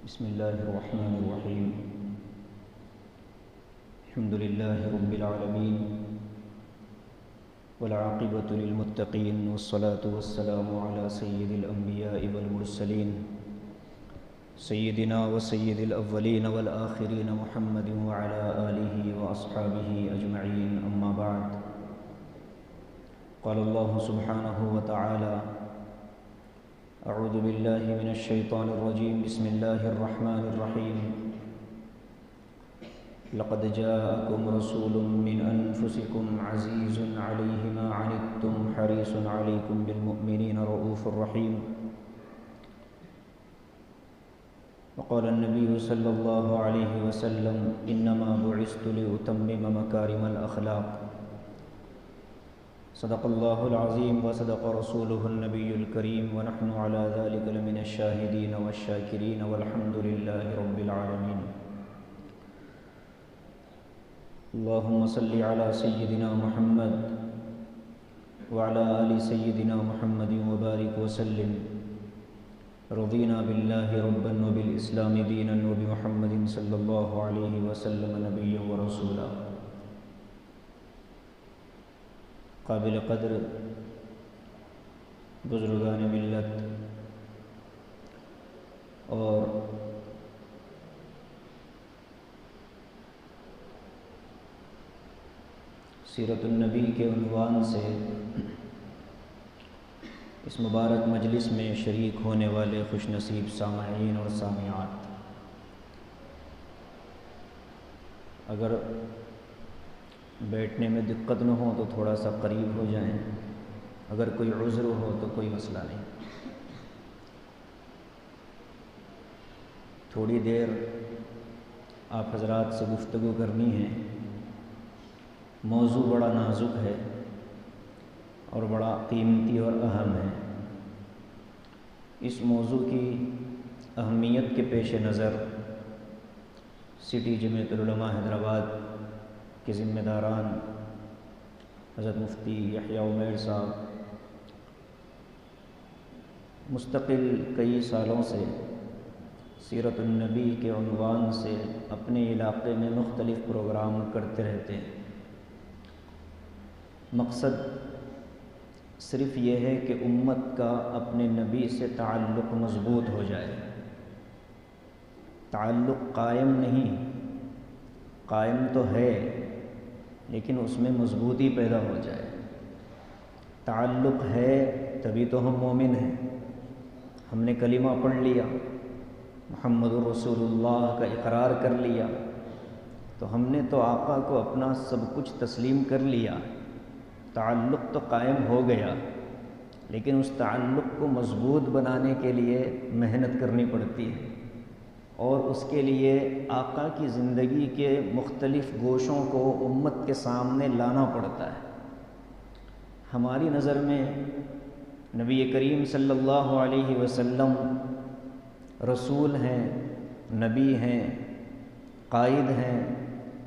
بسم الله الرحمن الرحيم. الحمد لله رب العالمين والعاقبة للمتقين والصلاة والسلام على سيد الأنبياء والمرسلين سيدنا وسيد الأولين والآخرين محمد وعلى آله وأصحابه أجمعين. أما بعد، قال الله سبحانه وتعالى: أعوذ بالله من الشيطان الرجيم. بسم الله الرحمن الرحيم. لقد جاءكم رسول من أنفسكم عزيز عليه ما عنتم حريص عليكم بالمؤمنين رؤوف رحيم. وقال النبي صلى الله عليه وسلم: إنما بعثت لأتمم مكارم الأخلاق. صدق الله العظيم وصدق رسوله النبي الكريم ونحن على ذلك لمن الشاهدين والشاكرين والحمد لله رب العالمين. اللهم صل على سيدنا محمد وعلى آل سيدنا محمد وبارك وسلم. رضينا بالله ربا وبالإسلام دينا وبمحمد صلى الله عليه وسلم نبيا ورسولا. قابل قدر بزرگان ملت اور سیرت النبی کے عنوان سے اس مبارک مجلس میں شریک ہونے والے خوش نصیب سامعین اور سامعات، اگر بیٹھنے میں دقت نہ ہو تو تھوڑا سا قریب ہو جائیں، اگر کوئی عذر ہو تو کوئی مسئلہ نہیں. تھوڑی دیر آپ حضرات سے گفتگو کرنی ہے. موضوع بڑا نازک ہے اور بڑا قیمتی اور اہم ہے. اس موضوع کی اہمیت کے پیش نظر سٹی جمعیت العلماء حیدرآباد کے ذمہ داران حضرت مفتی یحییٰ عمیر صاحب مستقل کئی سالوں سے سیرت النبی کے عنوان سے اپنے علاقے میں مختلف پروگرام کرتے رہتے ہیں. مقصد صرف یہ ہے کہ امت کا اپنے نبی سے تعلق مضبوط ہو جائے. تعلق قائم نہیں، قائم تو ہے لیکن اس میں مضبوطی پیدا ہو جائے. تعلق ہے تبھی تو ہم مومن ہیں. ہم نے کلمہ پڑھ لیا، محمد الرسول اللہ کا اقرار کر لیا، تو ہم نے تو آقا کو اپنا سب کچھ تسلیم کر لیا. تعلق تو قائم ہو گیا، لیکن اس تعلق کو مضبوط بنانے کے لیے محنت کرنی پڑتی ہے اور اس کے لیے آقا کی زندگی کے مختلف گوشوں کو امت کے سامنے لانا پڑتا ہے. ہماری نظر میں نبی کریم صلی اللہ علیہ وسلم رسول ہیں، نبی ہیں، قائد ہیں،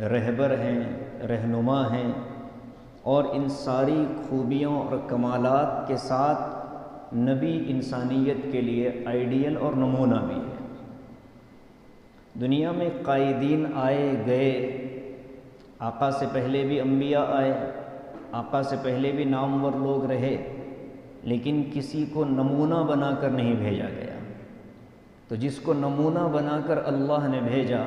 رہبر ہیں، رہنما ہیں، اور ان ساری خوبیوں اور کمالات کے ساتھ نبی انسانیت کے لیے آئیڈیل اور نمونہ بھی ہے. دنیا میں قائدین آئے گئے، آقا سے پہلے بھی انبیاء آئے، آقا سے پہلے بھی نامور لوگ رہے، لیکن کسی کو نمونہ بنا کر نہیں بھیجا گیا. تو جس کو نمونہ بنا کر اللہ نے بھیجا،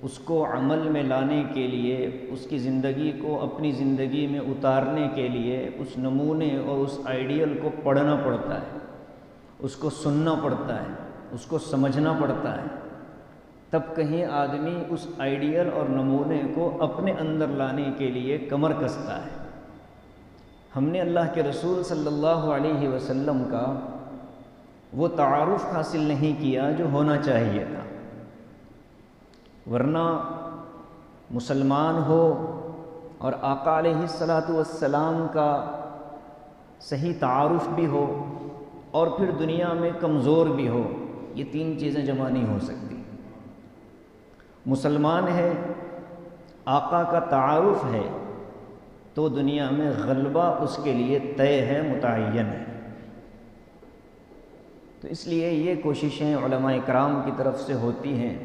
اس کو عمل میں لانے کے لیے، اس کی زندگی کو اپنی زندگی میں اتارنے کے لیے اس نمونے اور اس آئیڈیل کو پڑھنا پڑتا ہے، اس کو سننا پڑتا ہے، اس کو سمجھنا پڑتا ہے. تب کہیں آدمی اس آئیڈیل اور نمونے کو اپنے اندر لانے کے لیے کمر کستا ہے. ہم نے اللہ کے رسول صلی اللہ علیہ وسلم کا وہ تعارف حاصل نہیں کیا جو ہونا چاہیے تھا، ورنہ مسلمان ہو اور آقا علیہ السلام کا صحیح تعارف بھی ہو اور پھر دنیا میں کمزور بھی ہو، یہ تین چیزیں جمع نہیں ہو سکتی. مسلمان ہے، آقا کا تعارف ہے، تو دنیا میں غلبہ اس کے لیے طے ہے، متعین ہے. تو اس لیے یہ کوششیں علماء کرام کی طرف سے ہوتی ہیں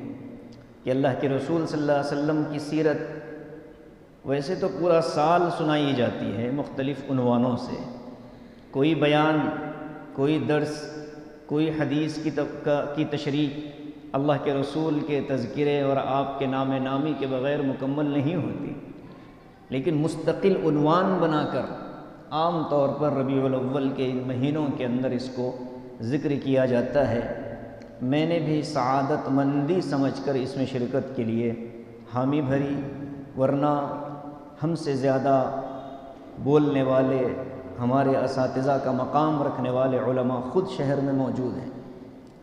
کہ اللہ کے رسول صلی اللہ علیہ وسلم کی سیرت ویسے تو پورا سال سنائی جاتی ہے مختلف عنوانوں سے، کوئی بیان، کوئی درس، کوئی حدیث کی تشریح اللہ کے رسول کے تذکرے اور آپ کے نام نامی کے بغیر مکمل نہیں ہوتی، لیکن مستقل عنوان بنا کر عام طور پر ربیع الاول کے ان مہینوں کے اندر اس کو ذکر کیا جاتا ہے۔ میں نے بھی سعادت مندی سمجھ کر اس میں شرکت کے لیے حامی بھری، ورنہ ہم سے زیادہ بولنے والے، ہمارے اساتذہ کا مقام رکھنے والے علماء خود شہر میں موجود ہیں،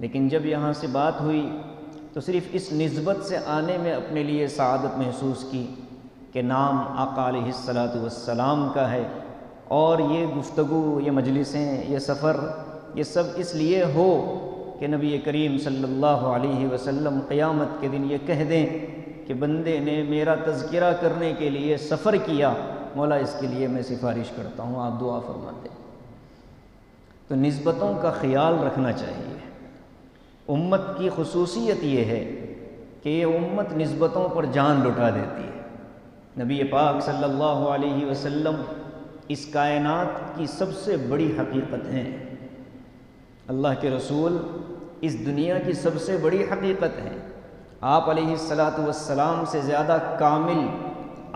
لیکن جب یہاں سے بات ہوئی تو صرف اس نسبت سے آنے میں اپنے لیے سعادت محسوس کی کہ نام آقا علیہ الصلاۃ والسلام کا ہے، اور یہ گفتگو، یہ مجلسیں، یہ سفر، یہ سب اس لیے ہو کہ نبی کریم صلی اللہ علیہ وسلم قیامت کے دن یہ کہہ دیں کہ بندے نے میرا تذکرہ کرنے کے لیے سفر کیا، مولا اس کے لیے میں سفارش کرتا ہوں، آپ دعا فرما دیں۔ تو نسبتوں کا خیال رکھنا چاہیے۔ امت کی خصوصیت یہ ہے کہ یہ امت نسبتوں پر جان لٹا دیتی ہے۔ نبی پاک صلی اللہ علیہ وسلم اس کائنات کی سب سے بڑی حقیقت ہیں، اللہ کے رسول اس دنیا کی سب سے بڑی حقیقت ہیں۔ آپ علیہ الصلاۃ والسلام سے زیادہ کامل،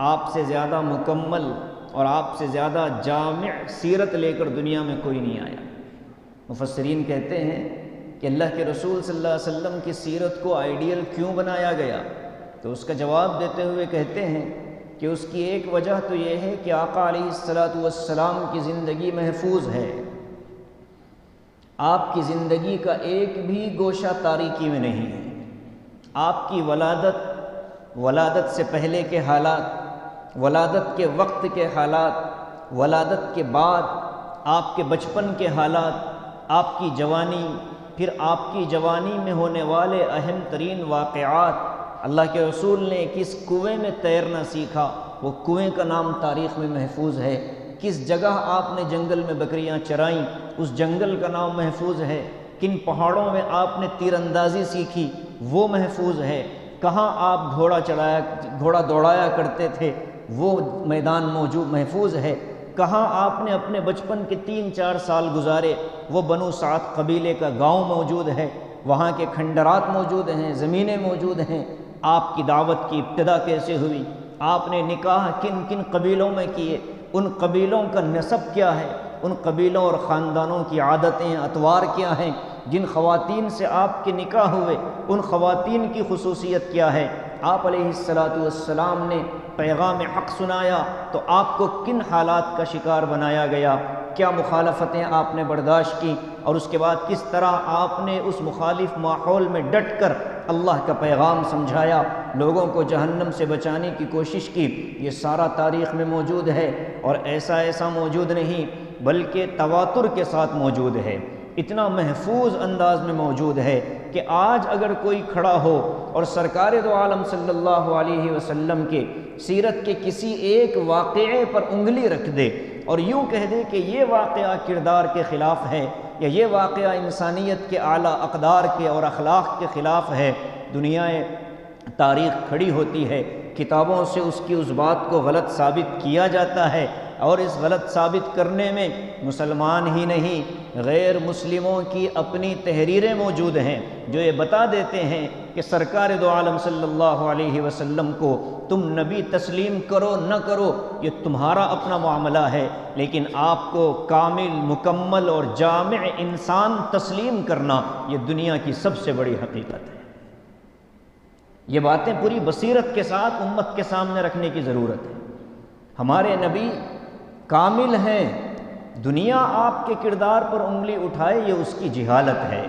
آپ سے زیادہ مکمل اور آپ سے زیادہ جامع سیرت لے کر دنیا میں کوئی نہیں آیا۔ مفسرین کہتے ہیں کہ اللہ کے رسول صلی اللہ علیہ وسلم کی سیرت کو آئیڈیل کیوں بنایا گیا، تو اس کا جواب دیتے ہوئے کہتے ہیں کہ اس کی ایک وجہ تو یہ ہے کہ آقا علیہ الصلاۃ والسلام کی زندگی محفوظ ہے، آپ کی زندگی کا ایک بھی گوشہ تاریکی میں نہیں ہے۔ آپ کی ولادت سے پہلے کے حالات، ولادت کے وقت کے حالات، ولادت کے بعد آپ کے بچپن کے حالات، آپ کی جوانی، پھر آپ کی جوانی میں ہونے والے اہم ترین واقعات، اللہ کے رسول نے کس کنویں میں تیرنا سیکھا، وہ کنویں کا نام تاریخ میں محفوظ ہے، کس جگہ آپ نے جنگل میں بکریاں چرائیں، اس جنگل کا نام محفوظ ہے، کن پہاڑوں میں آپ نے تیر اندازی سیکھی وہ محفوظ ہے، کہاں آپ گھوڑا دوڑایا کرتے تھے وہ میدان موجود محفوظ ہے، کہاں آپ نے اپنے بچپن کے 3-4 سال گزارے وہ بنو سعد قبیلے کا گاؤں موجود ہے، وہاں کے کھنڈرات موجود ہیں، زمینیں موجود ہیں، آپ کی دعوت کی ابتدا کیسے ہوئی، آپ نے نکاح کن کن قبیلوں میں کیے، ان قبیلوں کا نسب کیا ہے، ان قبیلوں اور خاندانوں کی عادتیں اطوار کیا ہیں، جن خواتین سے آپ کے نکاح ہوئے ان خواتین کی خصوصیت کیا ہے، آپ علیہ الصلاۃ والسلام نے پیغام حق سنایا تو آپ کو کن حالات کا شکار بنایا گیا، کیا مخالفتیں آپ نے برداشت کی، اور اس کے بعد کس طرح آپ نے اس مخالف ماحول میں ڈٹ کر اللہ کا پیغام سمجھایا، لوگوں کو جہنم سے بچانے کی کوشش کی، یہ سارا تاریخ میں موجود ہے، اور ایسا موجود نہیں بلکہ تواتر کے ساتھ موجود ہے، اتنا محفوظ انداز میں موجود ہے کہ آج اگر کوئی کھڑا ہو اور سرکار دو عالم صلی اللہ علیہ وسلم کے سیرت کے کسی ایک واقعے پر انگلی رکھ دے اور یوں کہہ دے کہ یہ واقعہ کردار کے خلاف ہے یا یہ واقعہ انسانیت کے اعلیٰ اقدار کے اور اخلاق کے خلاف ہے، دنیا تاریخ کھڑی ہوتی ہے، کتابوں سے اس کی اس بات کو غلط ثابت کیا جاتا ہے، اور اس غلط ثابت کرنے میں مسلمان ہی نہیں غیر مسلموں کی اپنی تحریریں موجود ہیں جو یہ بتا دیتے ہیں کہ سرکار دو عالم صلی اللہ علیہ وسلم کو تم نبی تسلیم کرو نہ کرو یہ تمہارا اپنا معاملہ ہے، لیکن آپ کو کامل، مکمل اور جامع انسان تسلیم کرنا یہ دنیا کی سب سے بڑی حقیقت ہے۔ یہ باتیں پوری بصیرت کے ساتھ امت کے سامنے رکھنے کی ضرورت ہے۔ ہمارے نبی کامل ہیں، دنیا آپ کے کردار پر انگلی اٹھائے یہ اس کی جہالت ہے۔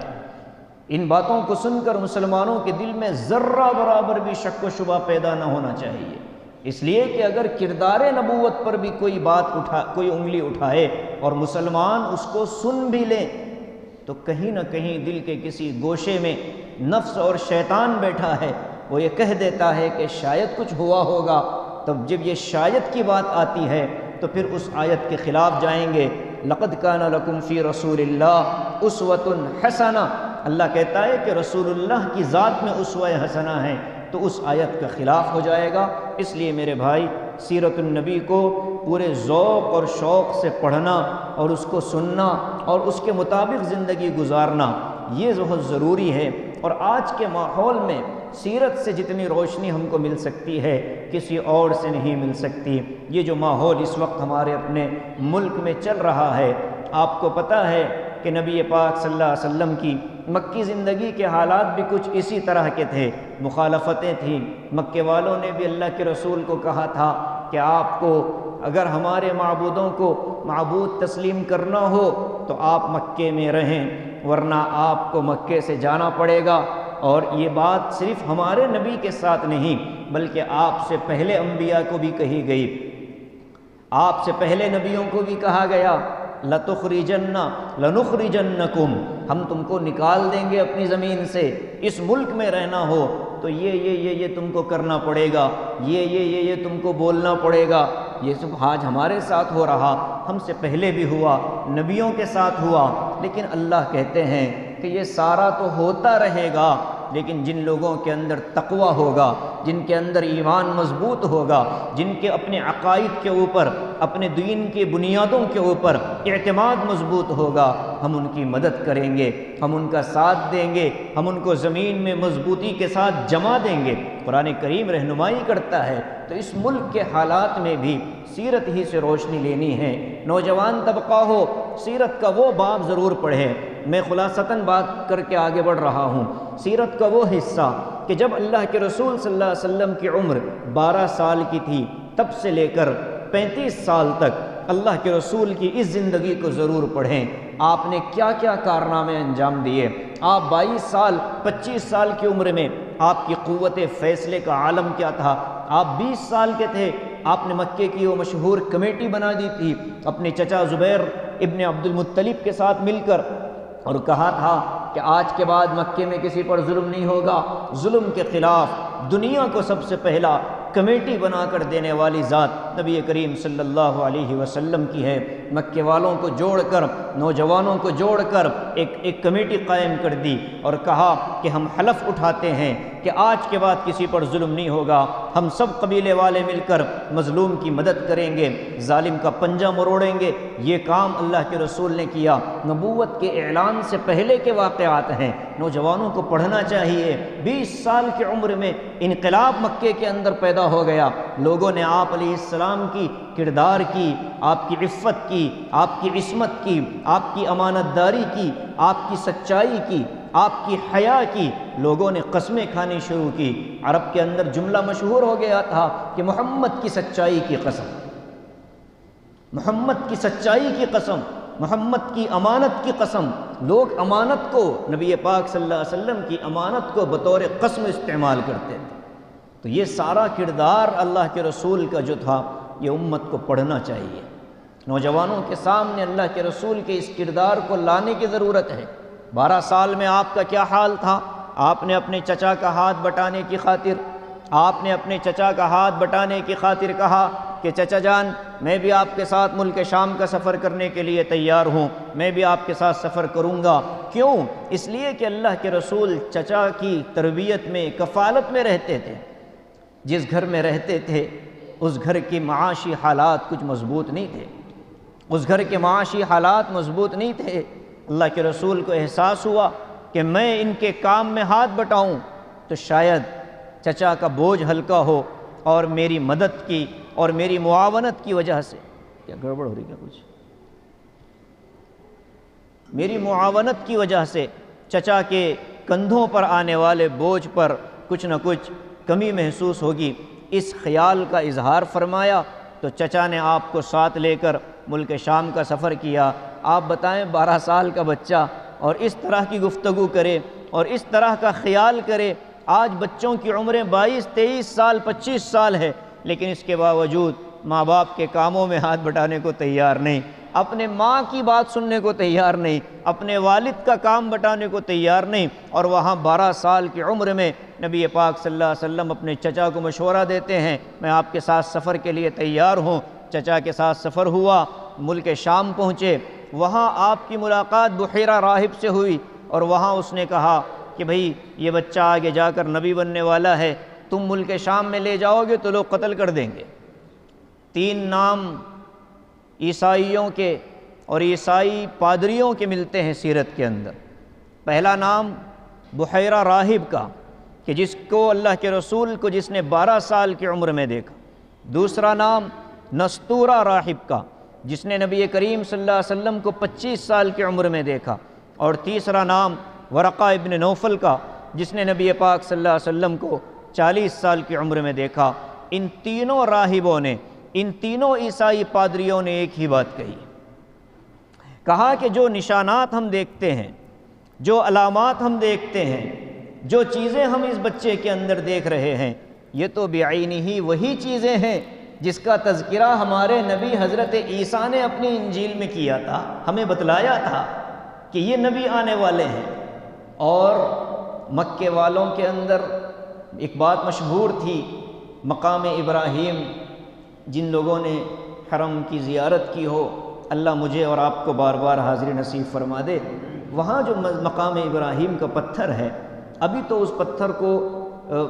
ان باتوں کو سن کر مسلمانوں کے دل میں ذرہ برابر بھی شک و شبہ پیدا نہ ہونا چاہیے، اس لیے کہ اگر کردار نبوت پر بھی کوئی انگلی اٹھائے اور مسلمان اس کو سن بھی لیں تو کہیں نہ کہیں دل کے کسی گوشے میں نفس اور شیطان بیٹھا ہے، وہ یہ کہہ دیتا ہے کہ شاید کچھ ہوا ہوگا، تب جب یہ شاید کی بات آتی ہے تو پھر اس آیت کے خلاف جائیں گے، لقد کان لکم فی رسول اللہ اسوۃ حسنہ، اللہ کہتا ہے کہ رسول اللہ کی ذات میں اسوہ حسنہ ہے، تو اس آیت کا خلاف ہو جائے گا۔ اس لیے میرے بھائی، سیرت النبی کو پورے ذوق اور شوق سے پڑھنا اور اس کو سننا اور اس کے مطابق زندگی گزارنا یہ بہت ضروری ہے۔ اور آج کے ماحول میں سیرت سے جتنی روشنی ہم کو مل سکتی ہے کسی اور سے نہیں مل سکتی۔ یہ جو ماحول اس وقت ہمارے اپنے ملک میں چل رہا ہے، آپ کو پتہ ہے کہ نبی پاک صلی اللہ علیہ وسلم کی مکی زندگی کے حالات بھی کچھ اسی طرح کے تھے، مخالفتیں تھیں۔ مکے والوں نے بھی اللہ کے رسول کو کہا تھا کہ آپ کو اگر ہمارے معبودوں کو معبود تسلیم کرنا ہو تو آپ مکے میں رہیں، ورنہ آپ کو مکے سے جانا پڑے گا۔ اور یہ بات صرف ہمارے نبی کے ساتھ نہیں بلکہ آپ سے پہلے انبیاء کو بھی کہی گئی، آپ سے پہلے نبیوں کو بھی کہا گیا لَتُخْرِجَنَّ لَنُخْرِجَنَّكُمْ، ہم تم کو نکال دیں گے اپنی زمین سے، اس ملک میں رہنا ہو تو یہ تم کو کرنا پڑے گا، یہ تم کو بولنا پڑے گا۔ یہ سب آج ہمارے ساتھ ہو رہا، ہم سے پہلے بھی ہوا، نبیوں کے ساتھ ہوا، لیکن اللہ کہتے ہیں کہ یہ سارا تو ہوتا رہے گا، لیکن جن لوگوں کے اندر تقویٰ ہوگا، جن کے اندر ایمان مضبوط ہوگا، جن کے اپنے عقائد کے اوپر، اپنے دین کی بنیادوں کے اوپر اعتماد مضبوط ہوگا، ہم ان کی مدد کریں گے، ہم ان کا ساتھ دیں گے، ہم ان کو زمین میں مضبوطی کے ساتھ جما دیں گے۔ قرآن کریم رہنمائی کرتا ہے، تو اس ملک کے حالات میں بھی سیرت ہی سے روشنی لینی ہے۔ نوجوان طبقہ ہو، سیرت کا وہ باب ضرور پڑھے۔ میں خلاصتاً بات کر کے آگے بڑھ رہا ہوں۔ سیرت کا وہ حصہ کہ جب اللہ کے رسول صلی اللہ علیہ وسلم کی عمر 12 سال کی تھی، تب سے لے کر 35 سال تک اللہ کے رسول کی اس زندگی کو ضرور پڑھیں۔ آپ نے کیا کیا کارنامے انجام دیے۔ آپ 22 سال 25 سال کی عمر میں آپ کی قوت فیصلے کا عالم کیا تھا۔ آپ 20 سال کے تھے، آپ نے مکے کی وہ مشہور کمیٹی بنا دی تھی اپنے چچا زبیر ابن عبد المطلب کے ساتھ مل کر، اور کہا تھا کہ آج کے بعد مکے میں کسی پر ظلم نہیں ہوگا۔ ظلم کے خلاف دنیا کو سب سے پہلا کمیٹی بنا کر دینے والی ذات نبی کریم صلی اللہ علیہ وسلم کی ہے۔ مکے والوں کو جوڑ کر، نوجوانوں کو جوڑ کر ایک کمیٹی قائم کر دی اور کہا کہ ہم حلف اٹھاتے ہیں کہ آج کے بعد کسی پر ظلم نہیں ہوگا، ہم سب قبیلے والے مل کر مظلوم کی مدد کریں گے، ظالم کا پنجہ مروڑیں گے۔ یہ کام اللہ کے رسول نے کیا، نبوت کے اعلان سے پہلے کے واقعات ہیں، نوجوانوں کو پڑھنا چاہیے۔ 20 سال کی عمر میں انقلاب مکے کے اندر پیدا ہو گیا، لوگوں نے آپ علیہ السلام کی کردار کی، آپ کی عفت کی، آپ کی عصمت کی، آپ کی امانت داری کی، آپ کی سچائی کی، آپ کی حیا کی، لوگوں نے قسمیں کھانی شروع کی۔ عرب کے اندر جملہ مشہور ہو گیا تھا کہ محمد کی سچائی کی قسم، محمد کی سچائی کی قسم، محمد کی امانت کی قسم۔ لوگ امانت کو، نبی پاک صلی اللہ علیہ وسلم کی امانت کو بطور قسم استعمال کرتے تھے۔ تو یہ سارا کردار اللہ کے رسول کا جو تھا، یہ امت کو پڑھنا چاہیے۔ نوجوانوں کے سامنے اللہ کے رسول کے اس کردار کو لانے کی ضرورت ہے۔ 12 سال میں آپ کا کیا حال تھا؟ آپ نے اپنے چچا کا ہاتھ بٹانے کی خاطر، آپ نے اپنے چچا کا ہاتھ بٹانے کی خاطر کہا کہ چچا جان، میں بھی آپ کے ساتھ ملک شام کا سفر کرنے کے لیے تیار ہوں، میں بھی آپ کے ساتھ سفر کروں گا۔ کیوں؟ اس لیے کہ اللہ کے رسول چچا کی تربیت میں، کفالت میں رہتے تھے۔ جس گھر میں رہتے تھے اس گھر کے معاشی حالات کچھ مضبوط نہیں تھے، اس گھر کے معاشی حالات مضبوط نہیں تھے۔ اللہ کے رسول کو احساس ہوا کہ میں ان کے کام میں ہاتھ بٹاؤں تو شاید چچا کا بوجھ ہلکا ہو، اور میری مدد کی اور میری معاونت کی وجہ سے، کیا گڑبڑ ہو رہی ہے کچھ، میری معاونت کی وجہ سے چچا کے کندھوں پر آنے والے بوجھ پر کچھ نہ کچھ کمی محسوس ہوگی۔ اس خیال کا اظہار فرمایا تو چچا نے آپ کو ساتھ لے کر ملک شام کا سفر کیا۔ آپ بتائیں 12 سال کا بچہ اور اس طرح کی گفتگو کرے اور اس طرح کا خیال کرے۔ آج بچوں کی عمریں 22، 23 سال، 25 سال ہے، لیکن اس کے باوجود ماں باپ کے کاموں میں ہاتھ بٹانے کو تیار نہیں، اپنے ماں کی بات سننے کو تیار نہیں، اپنے والد کا کام بٹانے کو تیار نہیں۔ اور وہاں 12 سال کی عمر میں نبی پاک صلی اللہ علیہ وسلم اپنے چچا کو مشورہ دیتے ہیں، میں آپ کے ساتھ سفر کے لیے تیار ہوں۔ چچا کے ساتھ سفر ہوا ملک شام پہنچے، وہاں آپ کی ملاقات بحیرہ راہب سے ہوئی، اور وہاں اس نے کہا کہ بھئی یہ بچہ آگے جا کر نبی بننے والا ہے، تم ملک شام میں لے جاؤ گے تو لوگ قتل کر دیں گے۔ 3 نام عیسائیوں کے اور عیسائی پادریوں کے ملتے ہیں سیرت کے اندر۔ پہلا نام بحیرہ راہب کا کہ جس کو اللہ کے رسول کو جس نے 12 سال کی عمر میں دیکھا۔ دوسرا نام نستورہ راہب کا جس نے نبی کریم صلی اللہ علیہ وسلم کو 25 سال کی عمر میں دیکھا۔ اور تیسرا نام ورقہ ابن نوفل کا جس نے نبی پاک صلی اللہ علیہ وسلم کو 40 سال کی عمر میں دیکھا۔ ان تینوں راہبوں نے، ان تینوں عیسائی پادریوں نے ایک ہی بات کہی، کہا کہ جو نشانات ہم دیکھتے ہیں، جو علامات ہم دیکھتے ہیں، جو چیزیں ہم اس بچے کے اندر دیکھ رہے ہیں، یہ تو بعینہ وہی چیزیں ہیں جس کا تذکرہ ہمارے نبی حضرت عیسیٰ نے اپنی انجیل میں کیا تھا، ہمیں بتلایا تھا کہ یہ نبی آنے والے ہیں۔ اور مکے والوں کے اندر ایک بات مشہور تھی، مقام ابراہیم، جن لوگوں نے حرم کی زیارت کی ہو، اللہ مجھے اور آپ کو بار بار حاضری نصیب فرما دے، وہاں جو مقام ابراہیم کا پتھر ہے، ابھی تو اس پتھر کو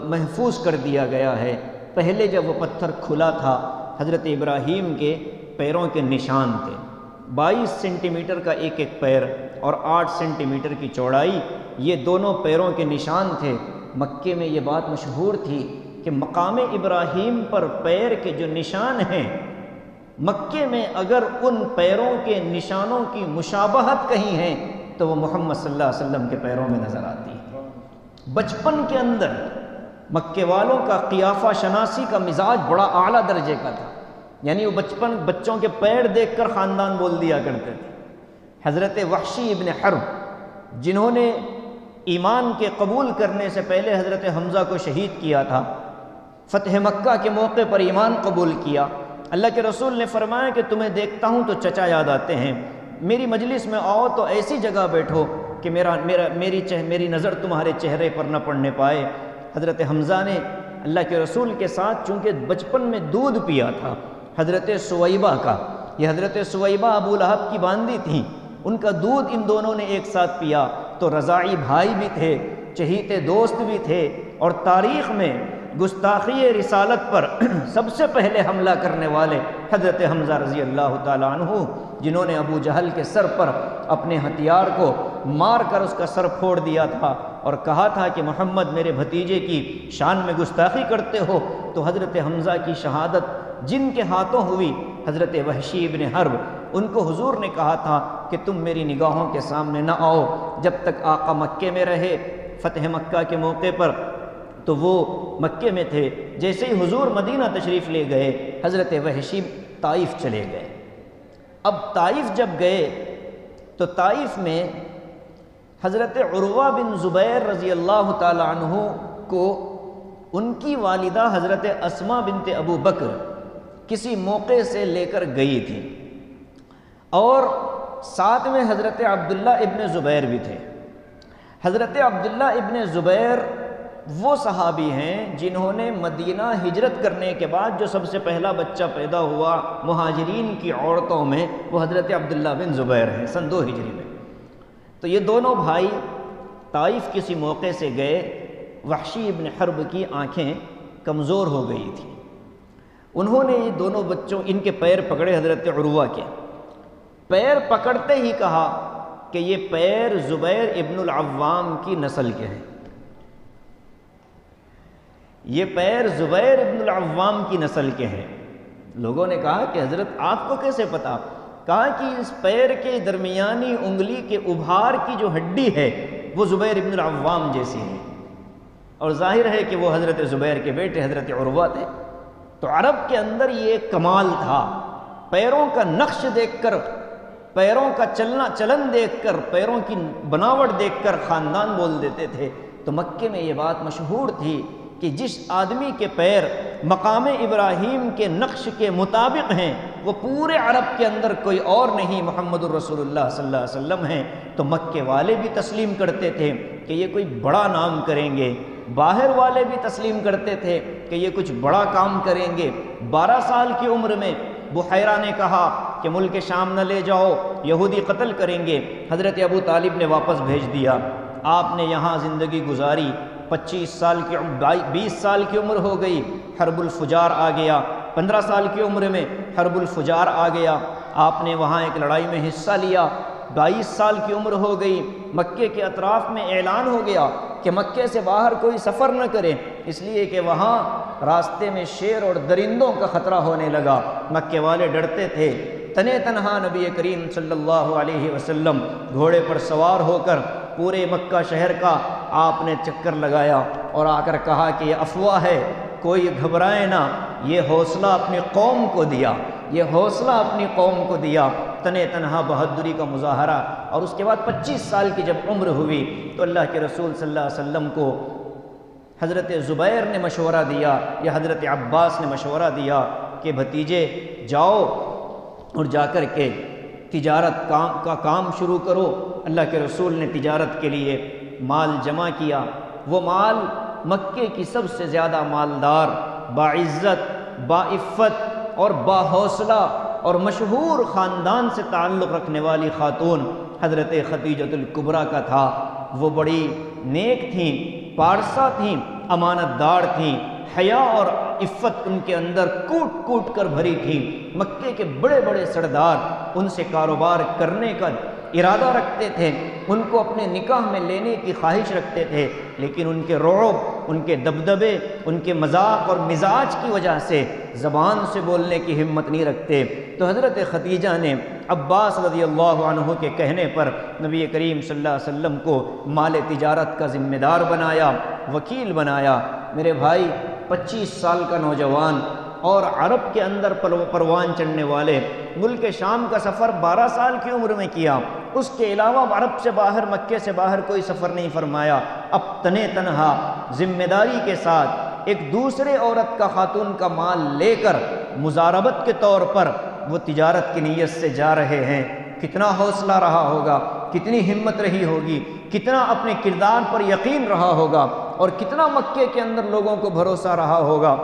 محفوظ کر دیا گیا ہے۔ پہلے جب وہ پتھر کھلا تھا، حضرت ابراہیم کے پیروں کے نشان تھے، 22 سینٹی میٹر کا ایک ایک پیر اور 8 سینٹی میٹر کی چوڑائی، یہ دونوں پیروں کے نشان تھے۔ مکے میں یہ بات مشہور تھی کہ مقام ابراہیم پر پیر کے جو نشان ہیں، مکے میں اگر ان پیروں کے نشانوں کی مشابہت کہیں ہے تو وہ محمد صلی اللہ علیہ وسلم کے پیروں میں نظر آتی ہے۔ بچپن کے اندر مکے والوں کا قیافہ شناسی کا مزاج بڑا اعلیٰ درجے کا تھا، یعنی وہ بچوں کے پیر دیکھ کر خاندان بول دیا کرتے تھے۔ حضرت وحشی ابن حرب جنہوں نے ایمان کے قبول کرنے سے پہلے حضرت حمزہ کو شہید کیا تھا، فتح مکہ کے موقع پر ایمان قبول کیا، اللہ کے رسول نے فرمایا کہ تمہیں دیکھتا ہوں تو چچا یاد آتے ہیں، میری مجلس میں آؤ تو ایسی جگہ بیٹھو کہ میری نظر تمہارے چہرے پر نہ پڑنے پائے۔ حضرت حمزہ نے اللہ کے رسول کے ساتھ چونکہ بچپن میں دودھ پیا تھا حضرت سویبہ کا، یہ حضرت سویبہ ابو لہب کی باندی تھیں، ان کا دودھ ان دونوں نے ایک ساتھ پیا، تو رضاعی بھائی بھی تھے، چہیتے دوست بھی تھے، اور تاریخ میں گستاخی رسالت پر سب سے پہلے حملہ کرنے والے حضرت حمزہ رضی اللہ تعالیٰ عنہ، جنہوں نے ابو جہل کے سر پر اپنے ہتھیار کو مار کر اس کا سر پھوڑ دیا تھا اور کہا تھا کہ محمد میرے بھتیجے کی شان میں گستاخی کرتے ہو، تو حضرت حمزہ کی شہادت جن کے ہاتھوں ہوئی، حضرت وحشی ابن حرب، ان کو حضور نے کہا تھا کہ تم میری نگاہوں کے سامنے نہ آؤ جب تک آقا مکے میں رہے۔ فتح مکہ کے موقع پر تو وہ مکے میں تھے، جیسے ہی حضور مدینہ تشریف لے گئے، حضرت وحشی طائف چلے گئے۔ اب طائف جب گئے تو طائف میں حضرت عروہ بن زبیر رضی اللہ تعالی عنہ کو ان کی والدہ حضرت اسماء بنت ابو بکر کسی موقع سے لے کر گئی تھی، اور ساتھ میں حضرت عبداللہ ابن زبیر بھی تھے۔ حضرت عبداللہ ابن زبیر وہ صحابی ہیں جنہوں نے مدینہ ہجرت کرنے کے بعد جو سب سے پہلا بچہ پیدا ہوا مہاجرین کی عورتوں میں، وہ حضرت عبداللہ بن زبیر ہیں سن 2 ہجری میں۔ تو یہ دونوں بھائی طائف کسی موقع سے گئے، وحشی ابن حرب کی آنکھیں کمزور ہو گئی تھیں، انہوں نے یہ دونوں بچوں ان کے پیر پکڑے، حضرت عروہ کے پیر پکڑتے ہی کہا کہ یہ پیر زبیر ابن العوام کی نسل کے ہیں، یہ پیر زبیر ابن العوام کی نسل کے ہیں۔ لوگوں نے کہا کہ حضرت آپ کو کیسے پتا؟ کہا کہ اس پیر کے درمیانی انگلی کے ابھار کی جو ہڈی ہے وہ زبیر ابن العوام جیسی ہے، اور ظاہر ہے کہ وہ حضرت زبیر کے بیٹے حضرت عروہ تھے۔ تو عرب کے اندر یہ ایک کمال تھا، پیروں کا نقش دیکھ کر، پیروں کا چلن دیکھ کر، پیروں کی بناوٹ دیکھ کر خاندان بول دیتے تھے۔ تو مکے میں یہ بات مشہور تھی کہ جس آدمی کے پیر مقام ابراہیم کے نقش کے مطابق ہیں وہ پورے عرب کے اندر کوئی اور نہیں، محمد الرسول اللہ صلی اللہ علیہ وسلم ہیں۔ تو مکے والے بھی تسلیم کرتے تھے کہ یہ کوئی بڑا نام کریں گے، باہر والے بھی تسلیم کرتے تھے کہ یہ کچھ بڑا کام کریں گے۔ 12 سال کی عمر میں بحیرہ نے کہا کہ ملک شام نہ لے جاؤ، یہودی قتل کریں گے۔ حضرت ابو طالب نے واپس بھیج دیا۔ آپ نے یہاں زندگی گزاری، 20 سال کی عمر ہو گئی، حرب الفجار آ گیا۔ 15 سال کی عمر میں حرب الفجار آ گیا، آپ نے وہاں ایک لڑائی میں حصہ لیا۔ 22 سال کی عمر ہو گئی، مکے کے اطراف میں اعلان ہو گیا کہ مکے سے باہر کوئی سفر نہ کرے، اس لیے کہ وہاں راستے میں شیر اور درندوں کا خطرہ ہونے لگا۔ مکے والے ڈرتے تھے۔ تنے تنہا نبی کریم صلی اللہ علیہ وسلم گھوڑے پر سوار ہو کر پورے مکہ شہر کا آپ نے چکر لگایا اور آ کر کہا کہ یہ افواہ ہے، کوئی گھبرائے نہ، یہ حوصلہ اپنی قوم کو دیا، یہ حوصلہ اپنی قوم کو دیا۔ تنے تنہا بہادری کا مظاہرہ۔ اور اس کے بعد 25 سال کی جب عمر ہوئی تو اللہ کے رسول صلی اللہ علیہ وسلم کو حضرت زبیر نے مشورہ دیا یا حضرت عباس نے مشورہ دیا کہ بھتیجے جاؤ اور جا کر کے تجارت کا کام شروع کرو۔ اللہ کے رسول نے تجارت کے لیے مال جمع کیا۔ وہ مال مکے کی سب سے زیادہ مالدار، باعزت، باعفت اور باحوصلہ اور مشہور خاندان سے تعلق رکھنے والی خاتون حضرت خدیجۃ الکبریٰ کا تھا۔ وہ بڑی نیک تھیں، پارسا تھیں، امانت دار تھیں، حیا اور عفت ان کے اندر کوٹ کوٹ کر بھری تھی۔ مکے کے بڑے بڑے سردار ان سے کاروبار کرنے کا ارادہ رکھتے تھے، ان کو اپنے نکاح میں لینے کی خواہش رکھتے تھے، لیکن ان کے رعب، ان کے دبدبے، ان کے مذاق اور مزاج کی وجہ سے زبان سے بولنے کی ہمت نہیں رکھتے۔ تو حضرت خدیجہ نے عباس رضی اللہ عنہ کے کہنے پر نبی کریم صلی اللہ علیہ وسلم کو مال تجارت کا ذمہ دار بنایا، وکیل بنایا۔ میرے بھائی، 25 سال کا نوجوان اور عرب کے اندر پروان چڑھنے والے، ملک شام کا سفر 12 سال کی عمر میں کیا، اس کے علاوہ عرب سے باہر، مکے سے باہر کوئی سفر نہیں فرمایا۔ اب تنے تنہا ذمہ داری کے ساتھ ایک دوسرے عورت کا، خاتون کا مال لے کر مزاربت کے طور پر وہ تجارت کی نیت سے جا رہے ہیں۔ کتنا حوصلہ رہا ہوگا، کتنی ہمت رہی ہوگی، کتنا اپنے کردار پر یقین رہا ہوگا، اور کتنا مکے کے اندر لوگوں کو بھروسہ رہا ہوگا۔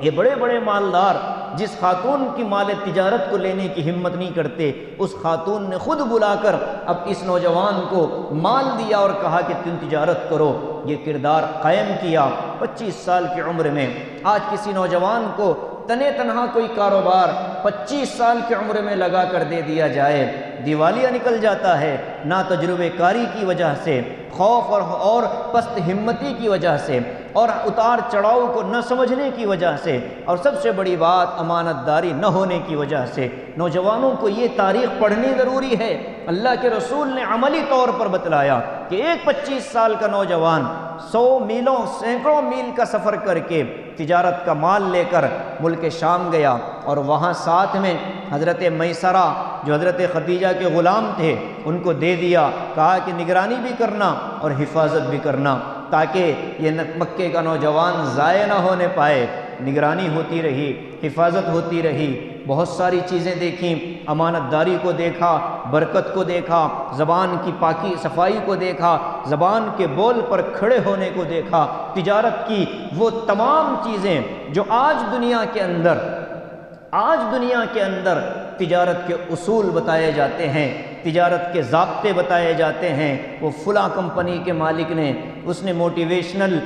یہ بڑے بڑے مالدار جس خاتون کی مال تجارت کو لینے کی ہمت نہیں کرتے، اس خاتون نے خود بلا کر اب اس نوجوان کو مال دیا اور کہا کہ تم تجارت کرو۔ یہ کردار قائم کیا 25 سال کی عمر میں۔ آج کسی نوجوان کو تنے تنہا کوئی کاروبار 25 سال کی عمر میں لگا کر دے دیا جائے، دیوالیہ نکل جاتا ہے، نہ تجربے کاری کی وجہ سے، خوف اور پست ہمتی کی وجہ سے، اور اتار چڑھاؤ کو نہ سمجھنے کی وجہ سے، اور سب سے بڑی بات امانت داری نہ ہونے کی وجہ سے۔ نوجوانوں کو یہ تاریخ پڑھنی ضروری ہے۔ اللہ کے رسول نے عملی طور پر بتلایا کہ ایک 25 سال کا نوجوان 100 میلوں، سینکڑوں میل کا سفر کر کے تجارت کا مال لے کر ملک شام گیا، اور وہاں ساتھ میں حضرت میسرہ جو حضرت خدیجہ کے غلام تھے ان کو دے دیا، کہا کہ نگرانی بھی کرنا اور حفاظت بھی کرنا، تاکہ یہ مکے کا نوجوان ضائع نہ ہونے پائے۔ نگرانی ہوتی رہی، حفاظت ہوتی رہی، بہت ساری چیزیں دیکھیں، امانت داری کو دیکھا، برکت کو دیکھا، زبان کی پاکی صفائی کو دیکھا، زبان کے بول پر کھڑے ہونے کو دیکھا، تجارت کی وہ تمام چیزیں جو آج دنیا کے اندر تجارت کے اصول بتائے جاتے ہیں، تجارت کے ضابطے بتائے جاتے ہیں۔ وہ فلاں کمپنی کے مالک نے، اس نے موٹیویشنل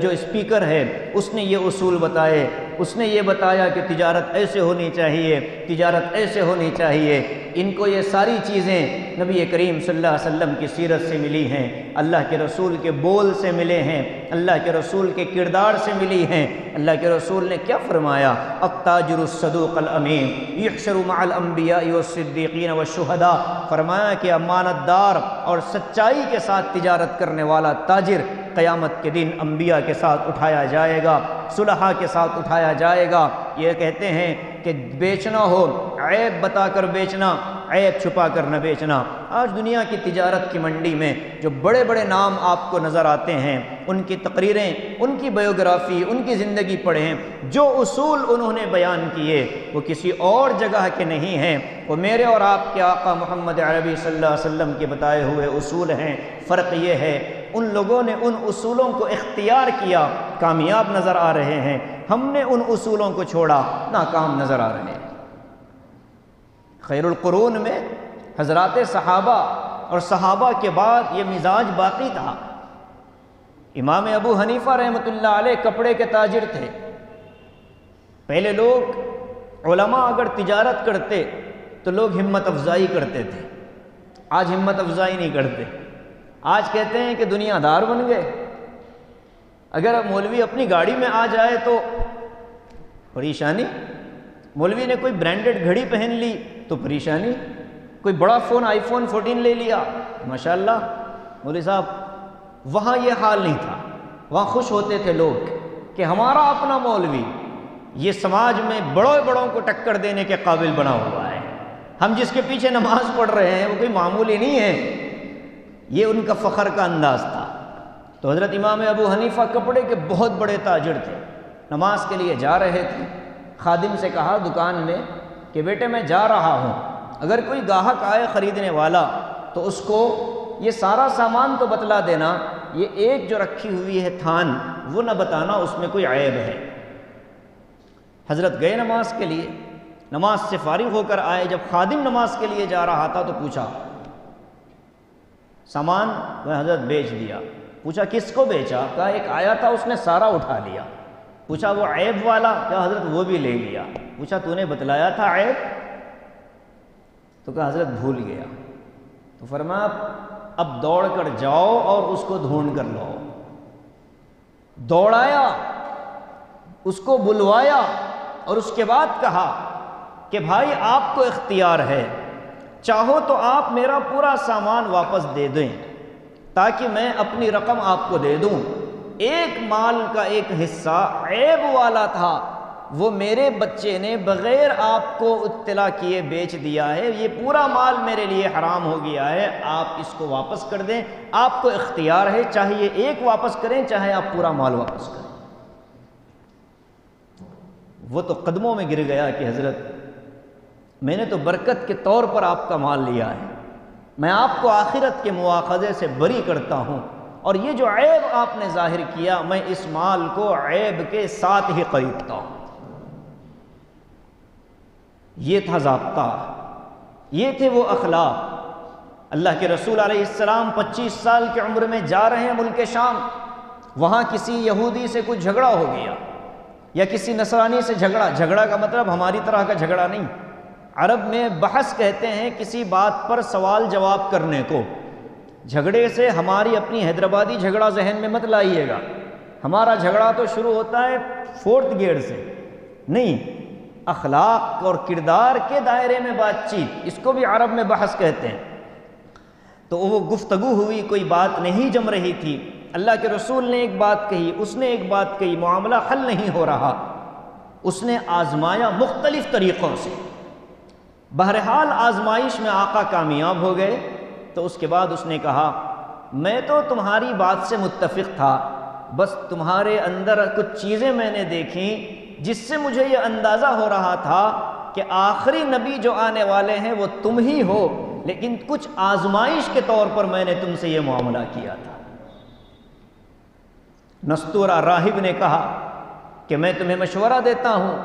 جو اسپیکر ہے اس نے یہ اصول بتائے، اس نے یہ بتایا کہ تجارت ایسے ہونی چاہیے، تجارت ایسے ہونی چاہیے۔ ان کو یہ ساری چیزیں نبی کریم صلی اللہ علیہ وسلم کی سیرت سے ملی ہیں، اللہ کے رسول کے بول سے ملے ہیں، اللہ کے رسول کے کردار سے ملی ہیں۔ اللہ کے رسول نے کیا فرمایا؟ التاجر الصدوق الامین یحشر مع الانبیاء والصدیقین والشہداء۔ فرمایا کہ امانت دار اور سچائی کے ساتھ تجارت کرنے والا تاجر قیامت کے دن انبیاء کے ساتھ اٹھایا جائے گا، صلحاء کے ساتھ اٹھایا جائے گا۔ یہ کہتے ہیں کہ بیچنا ہو عیب بتا کر بیچنا، عیب چھپا کر نہ بیچنا۔ آج دنیا کی تجارت کی منڈی میں جو بڑے بڑے نام آپ کو نظر آتے ہیں، ان کی تقریریں، ان کی بایوگرافی، ان کی زندگی پڑھیں، جو اصول انہوں نے بیان کیے وہ کسی اور جگہ کے نہیں ہیں، وہ میرے اور آپ کے آقا محمد عربی صلی اللہ علیہ وسلم کے بتائے ہوئے اصول ہیں۔ فرق یہ ہے ان لوگوں نے ان اصولوں کو اختیار کیا، کامیاب نظر آ رہے ہیں، ہم نے ان اصولوں کو چھوڑا، ناکام نظر آ رہے ہیں۔ خیر القرون میں حضرات صحابہ اور صحابہ کے بعد یہ مزاج باقی تھا۔ امام ابو حنیفہ رحمۃ اللہ علیہ کپڑے کے تاجر تھے۔ پہلے لوگ علماء اگر تجارت کرتے تو لوگ ہمت افزائی کرتے تھے، آج ہمت افزائی نہیں کرتے، آج کہتے ہیں کہ دنیا دار بن گئے۔ اگر مولوی اپنی گاڑی میں آ جائے تو پریشانی، مولوی نے کوئی برانڈڈ گھڑی پہن لی تو پریشانی، کوئی بڑا فون آئی فون 14 لے لیا، ماشاءاللہ مولوی صاحب۔ وہاں یہ حال نہیں تھا، وہاں خوش ہوتے تھے لوگ کہ ہمارا اپنا مولوی یہ سماج میں بڑوں کو ٹکر دینے کے قابل بنا ہوا ہے، ہم جس کے پیچھے نماز پڑھ رہے ہیں وہ کوئی معمولی نہیں ہے۔ یہ ان کا فخر کا انداز تھا۔ تو حضرت امام ابو حنیفہ کپڑے کے بہت بڑے تاجر تھے، نماز کے لیے جا رہے تھے، خادم سے کہا دکان میں کہ بیٹے میں جا رہا ہوں، اگر کوئی گاہک آئے خریدنے والا تو اس کو یہ سارا سامان تو بتلا دینا، یہ ایک جو رکھی ہوئی ہے تھان وہ نہ بتانا، اس میں کوئی عیب ہے۔ حضرت گئے نماز کے لیے، نماز سے فارغ ہو کر آئے، جب خادم نماز کے لیے جا رہا تھا تو پوچھا سامان، وہ حضرت بیچ دیا۔ پوچھا کس کو بیچا؟ کہا ایک آیا تھا اس نے سارا اٹھا لیا۔ پوچھا وہ عیب والا؟ کہا حضرت وہ بھی لے لیا۔ پوچھا تو نے بتلایا تھا عیب؟ تو کہا حضرت بھول گیا۔ تو فرمایا اب دوڑ کر جاؤ اور اس کو ڈھونڈ کر لاؤ۔ دوڑایا، اس کو بلوایا اور اس کے بعد کہا کہ بھائی آپ کو اختیار ہے، چاہو تو آپ میرا پورا سامان واپس دے دیں تاکہ میں اپنی رقم آپ کو دے دوں۔ ایک مال کا ایک حصہ عیب والا تھا، وہ میرے بچے نے بغیر آپ کو اطلاع کیے بیچ دیا ہے، یہ پورا مال میرے لیے حرام ہو گیا ہے، آپ اس کو واپس کر دیں، آپ کو اختیار ہے، چاہے یہ ایک واپس کریں چاہے آپ پورا مال واپس کریں۔ وہ تو قدموں میں گر گیا کہ حضرت میں نے تو برکت کے طور پر آپ کا مال لیا ہے، میں آپ کو آخرت کے مواخذے سے بری کرتا ہوں، اور یہ جو عیب آپ نے ظاہر کیا میں اس مال کو عیب کے ساتھ ہی خریدتا ہوں۔ یہ تھا ضابطہ، یہ تھے وہ اخلاق۔ اللہ کے رسول علیہ السلام 25 سال کی عمر میں جا رہے ہیں ملک شام، وہاں کسی یہودی سے کچھ جھگڑا ہو گیا یا کسی نصرانی سے جھگڑا کا مطلب ہماری طرح کا جھگڑا نہیں، عرب میں بحث کہتے ہیں کسی بات پر سوال جواب کرنے کو۔ جھگڑے سے ہماری اپنی حیدرآبادی جھگڑا ذہن میں مت لائیے گا، ہمارا جھگڑا تو شروع ہوتا ہے 4th گیئر سے، نہیں، اخلاق اور کردار کے دائرے میں بات چیت، اس کو بھی عرب میں بحث کہتے ہیں۔ تو وہ گفتگو ہوئی، کوئی بات نہیں جم رہی تھی، اللہ کے رسول نے ایک بات کہی، اس نے ایک بات کہی، معاملہ حل نہیں ہو رہا، اس نے آزمایا مختلف طریقوں سے، بہرحال آزمائش میں آقا کامیاب ہو گئے۔ تو اس کے بعد اس نے کہا میں تو تمہاری بات سے متفق تھا، بس تمہارے اندر کچھ چیزیں میں نے دیکھیں جس سے مجھے یہ اندازہ ہو رہا تھا کہ آخری نبی جو آنے والے ہیں وہ تم ہی ہو، لیکن کچھ آزمائش کے طور پر میں نے تم سے یہ معاملہ کیا تھا۔ نستورہ راہب نے کہا کہ میں تمہیں مشورہ دیتا ہوں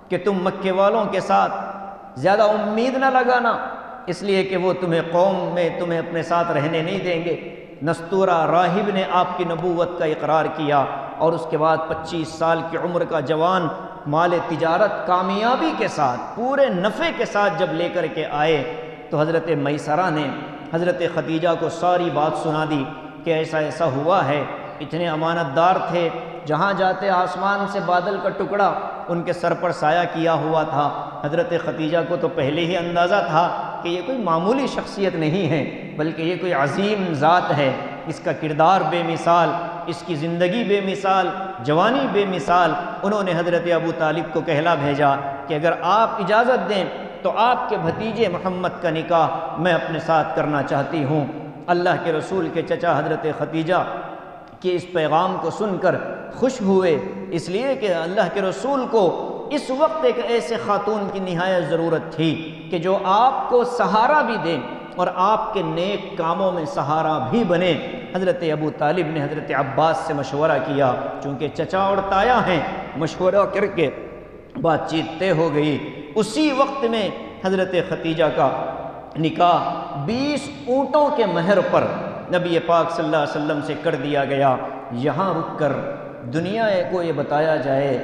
کہ تم مکے والوں کے ساتھ زیادہ امید نہ لگانا، اس لیے کہ وہ تمہیں قوم میں تمہیں اپنے ساتھ رہنے نہیں دیں گے۔ نستورہ راہب نے آپ کی نبوت کا اقرار کیا، اور اس کے بعد 25 سال کی عمر کا جوان مال تجارت کامیابی کے ساتھ پورے نفع کے ساتھ جب لے کر کے آئے تو حضرت میسرہ نے حضرت خدیجہ کو ساری بات سنا دی کہ ایسا ایسا ہوا ہے، اتنے امانت دار تھے، جہاں جاتے آسمان سے بادل کا ٹکڑا ان کے سر پر سایہ کیا ہوا تھا۔ حضرت خدیجہ کو تو پہلے ہی اندازہ تھا کہ یہ کوئی معمولی شخصیت نہیں ہے، بلکہ یہ کوئی عظیم ذات ہے، اس کا کردار بے مثال، اس کی زندگی بے مثال، جوانی بے مثال۔ انہوں نے حضرت ابو طالب کو کہلا بھیجا کہ اگر آپ اجازت دیں تو آپ کے بھتیجے محمد کا نکاح میں اپنے ساتھ کرنا چاہتی ہوں۔ اللہ کے رسول کے چچا حضرت خدیجہ کہ اس پیغام کو سن کر خوش ہوئے، اس لیے کہ اللہ کے رسول کو اس وقت ایک ایسے خاتون کی نہایت ضرورت تھی کہ جو آپ کو سہارا بھی دے اور آپ کے نیک کاموں میں سہارا بھی بنے۔ حضرت ابو طالب نے حضرت عباس سے مشورہ کیا، چونکہ چچا اور تایا ہیں، مشورہ کر کے بات چیت طے ہو گئی۔ اسی وقت میں حضرت ختیجہ کا نکاح 20 اونٹوں کے مہر پر نبی پاک صلی اللہ علیہ وسلم سے کر دیا گیا۔ یہاں رک کر دنیا کو یہ بتایا جائے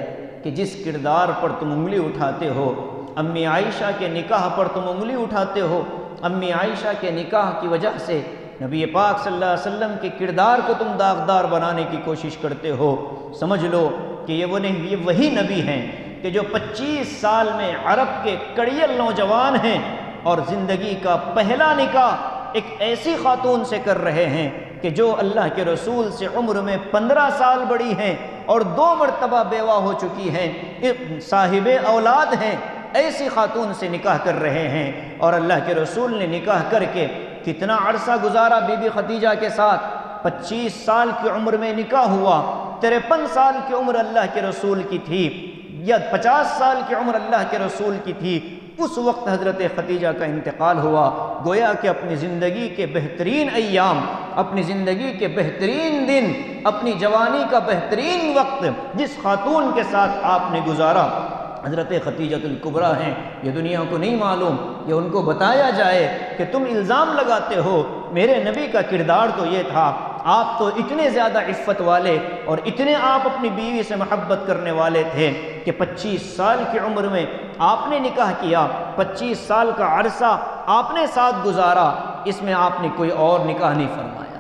کہ جس کردار پر تم انگلی اٹھاتے ہو، امی عائشہ کے نکاح پر تم انگلی اٹھاتے ہو، امی عائشہ کے نکاح کی وجہ سے نبی پاک صلی اللہ علیہ وسلم کے کردار کو تم داغدار بنانے کی کوشش کرتے ہو، سمجھ لو کہ یہ وہی نبی ہیں کہ جو 25 سال میں عرب کے کڑیل نوجوان ہیں اور زندگی کا پہلا نکاح ایک ایسی خاتون سے کر رہے ہیں کہ جو اللہ کے رسول سے عمر میں 15 سال بڑی ہیں اور 2 مرتبہ بیوہ ہو چکی ہیں، صاحب اولاد ہیں، ایسی خاتون سے نکاح کر رہے ہیں۔ اور اللہ کے رسول نے نکاح کر کے کتنا عرصہ گزارا بی بی خدیجہ کے ساتھ؟ 25 سال کی عمر میں نکاح ہوا، 53 سال کی عمر اللہ کے رسول کی تھی یا 50 سال کی عمر اللہ کے رسول کی تھی، اس وقت حضرت خدیجہ کا انتقال ہوا۔ گویا کہ اپنی زندگی کے بہترین ایام، اپنی زندگی کے بہترین دن، اپنی جوانی کا بہترین وقت جس خاتون کے ساتھ آپ نے گزارا حضرت خدیجۃ الکبریٰ ہیں۔ یہ دنیا کو نہیں معلوم، یہ ان کو بتایا جائے کہ تم الزام لگاتے ہو، میرے نبی کا کردار تو یہ تھا، آپ تو اتنے زیادہ عفت والے اور اتنے آپ اپنی بیوی سے محبت کرنے والے تھے کہ 25 سال کی عمر میں آپ نے نکاح کیا، 25 سال کا عرصہ آپ نے ساتھ گزارا، اس میں آپ نے کوئی اور نکاح نہیں فرمایا،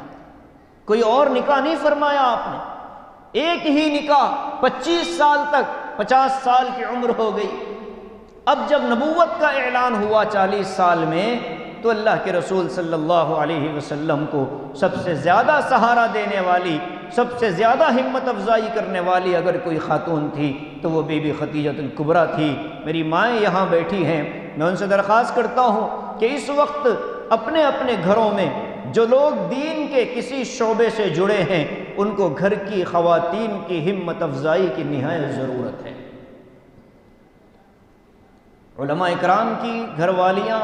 کوئی اور نکاح نہیں فرمایا آپ نے، ایک ہی نکاح 25 سال تک، 50 سال کی عمر ہو گئی۔ اب جب نبوت کا اعلان ہوا 40 سال میں، تو اللہ کے رسول صلی اللہ علیہ وسلم کو سب سے زیادہ سہارا دینے والی، سب سے زیادہ ہمت افزائی کرنے والی اگر کوئی خاتون تھی تو وہ بی بی خدیجۃ الکبریٰ تھی۔ میری مائیں یہاں بیٹھی ہیں، میں ان سے درخواست کرتا ہوں کہ اس وقت اپنے اپنے گھروں میں جو لوگ دین کے کسی شعبے سے جڑے ہیں، ان کو گھر کی خواتین کی ہمت افزائی کی نہایت ضرورت ہے۔ علماء اکرام کی گھر والیاں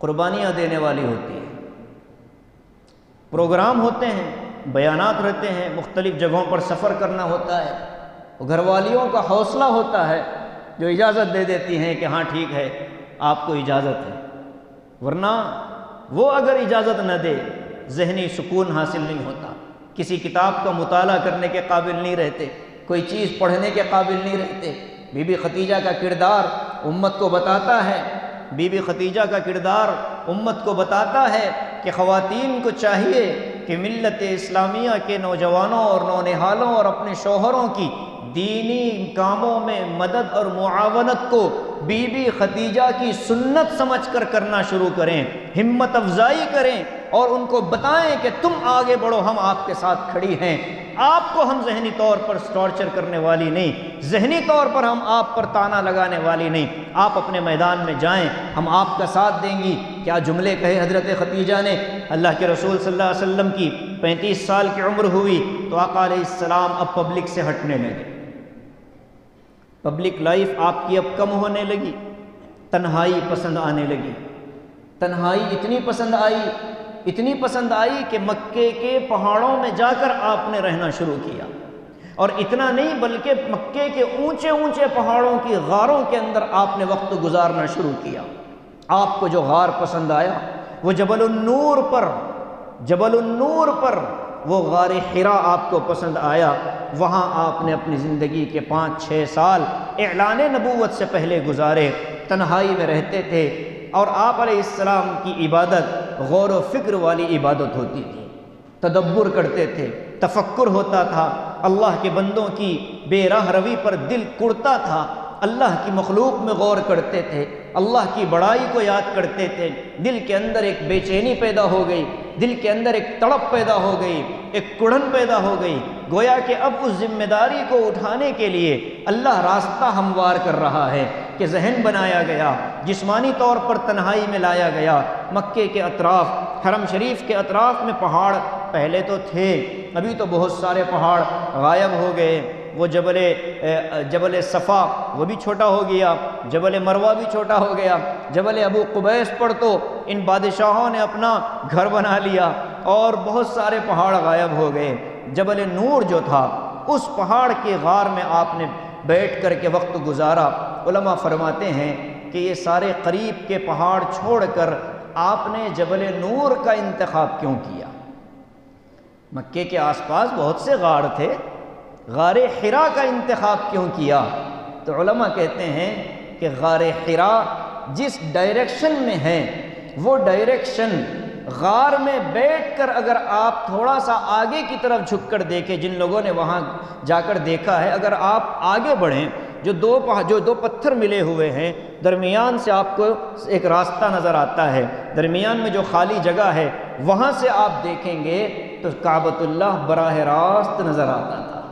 قربانیاں دینے والی ہوتی ہیں، پروگرام ہوتے ہیں، بیانات رہتے ہیں، مختلف جگہوں پر سفر کرنا ہوتا ہے، وہ گھر والیوں کا حوصلہ ہوتا ہے جو اجازت دے دیتی ہیں کہ ہاں ٹھیک ہے آپ کو اجازت ہے، ورنہ وہ اگر اجازت نہ دے ذہنی سکون حاصل نہیں ہوتا، کسی کتاب کا مطالعہ کرنے کے قابل نہیں رہتے، کوئی چیز پڑھنے کے قابل نہیں رہتے۔ بی بی خدیجہ کا کردار امت کو بتاتا ہے، بی بی خدیجہ کا کردار امت کو بتاتا ہے کہ خواتین کو چاہیے کہ ملت اسلامیہ کے نوجوانوں اور نونہالوں اور اپنے شوہروں کی دینی کاموں میں مدد اور معاونت کو بی بی خدیجہ کی سنت سمجھ کر کرنا شروع کریں، ہمت افزائی کریں اور ان کو بتائیں کہ تم آگے بڑھو، ہم آپ کے ساتھ کھڑی ہیں، آپ کو ہم ذہنی طور پر ٹارچر کرنے والی نہیں، ذہنی طور پر ہم آپ پر تانا لگانے والی نہیں، آپ اپنے میدان میں جائیں، ہم آپ کا ساتھ دیں گی۔ کیا جملے کہے حضرت خدیجہ نے۔ اللہ کے رسول صلی اللہ علیہ وسلم کی 35 سال کی عمر ہوئی تو آقا علیہ السلام اب پبلک سے ہٹنے لگے، پبلک لائف آپ کی اب کم ہونے لگی، تنہائی پسند آنے لگی، تنہائی اتنی پسند آئی کہ مکے کے پہاڑوں میں جا کر آپ نے رہنا شروع کیا، اور اتنا نہیں بلکہ مکے کے اونچے اونچے پہاڑوں کی غاروں کے اندر آپ نے وقت گزارنا شروع کیا۔ آپ کو جو غار پسند آیا وہ جبل النور پر وہ غار حرا آپ کو پسند آیا، وہاں آپ نے اپنی زندگی کے 5-6 سال اعلان نبوت سے پہلے گزارے، تنہائی میں رہتے تھے، اور آپ علیہ السلام کی عبادت غور و فکر والی عبادت ہوتی تھی، تدبر کرتے تھے، تفکر ہوتا تھا، اللہ کے بندوں کی بے راہ روی پر دل کڑتا تھا، اللہ کی مخلوق میں غور کرتے تھے، اللہ کی بڑائی کو یاد کرتے تھے، دل کے اندر ایک بے چینی پیدا ہو گئی، دل کے اندر ایک تڑپ پیدا ہو گئی، ایک کڑھن پیدا ہو گئی، گویا کہ اب اس ذمہ داری کو اٹھانے کے لیے اللہ راستہ ہموار کر رہا ہے کہ ذہن بنایا گیا، جسمانی طور پر تنہائی میں لایا گیا۔ مکے کے اطراف، حرم شریف کے اطراف میں پہاڑ پہلے تو تھے، ابھی تو بہت سارے پہاڑ غائب ہو گئے، وہ جبل صفا وہ بھی چھوٹا ہو گیا، جبل مروہ بھی چھوٹا ہو گیا، جبل ابو قبیس پر تو ان بادشاہوں نے اپنا گھر بنا لیا، اور بہت سارے پہاڑ غائب ہو گئے۔ جبل نور جو تھا اس پہاڑ کے غار میں آپ نے بیٹھ کر کے وقت گزارا۔ علماء فرماتے ہیں کہ یہ سارے قریب کے پہاڑ چھوڑ کر آپ نے جبل نور کا انتخاب کیوں کیا؟ مکے کے آس پاس بہت سے غار تھے، غار حرا کا انتخاب کیوں کیا؟ تو علماء کہتے ہیں کہ غار حرا جس ڈائریکشن میں ہے وہ ڈائریکشن غار میں بیٹھ کر اگر آپ تھوڑا سا آگے کی طرف جھک کر دیکھیں، جن لوگوں نے وہاں جا کر دیکھا ہے، اگر آپ آگے بڑھیں جو دو پتھر ملے ہوئے ہیں، درمیان سے آپ کو ایک راستہ نظر آتا ہے، درمیان میں جو خالی جگہ ہے وہاں سے آپ دیکھیں گے تو کعبۃ اللہ براہ راست نظر آتا تھا۔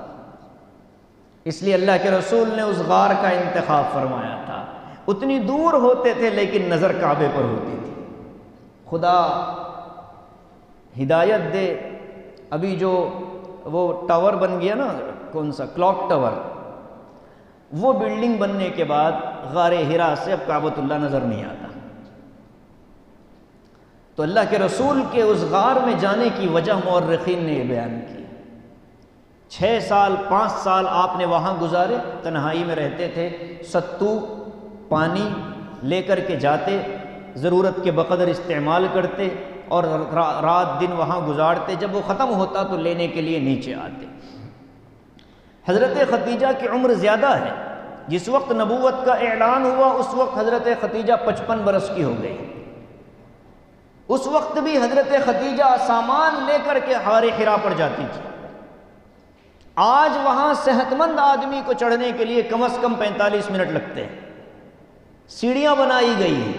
اس لیے اللہ کے رسول نے اس غار کا انتخاب فرمایا تھا۔ اتنی دور ہوتے تھے لیکن نظر کعبے پر ہوتی تھی۔ خدا ہدایت دے، ابھی جو وہ ٹاور بن گیا نا، کون سا کلاک ٹاور، وہ بلڈنگ بننے کے بعد غار حرا سے اب کعبۃ اللہ نظر نہیں آتا۔ تو اللہ کے رسول کے اس غار میں جانے کی وجہ مورخین نے یہ بیان کی۔ 6 سال 5 سال آپ نے وہاں گزارے، تنہائی میں رہتے تھے، ستو پانی لے کر کے جاتے، ضرورت کے بقدر استعمال کرتے اور رات دن وہاں گزارتے، جب وہ ختم ہوتا تو لینے کے لیے نیچے آتے۔ حضرت خدیجہ کی عمر زیادہ ہے، جس وقت نبوت کا اعلان ہوا اس وقت حضرت خدیجہ 55 برس کی ہو گئی۔ اس وقت بھی حضرت خدیجہ سامان لے کر کے غار حرا پر جاتی تھی۔ آج وہاں صحت مند آدمی کو چڑھنے کے لیے کم از کم 45 منٹ لگتے ہیں، سیڑھیاں بنائی گئی ہیں،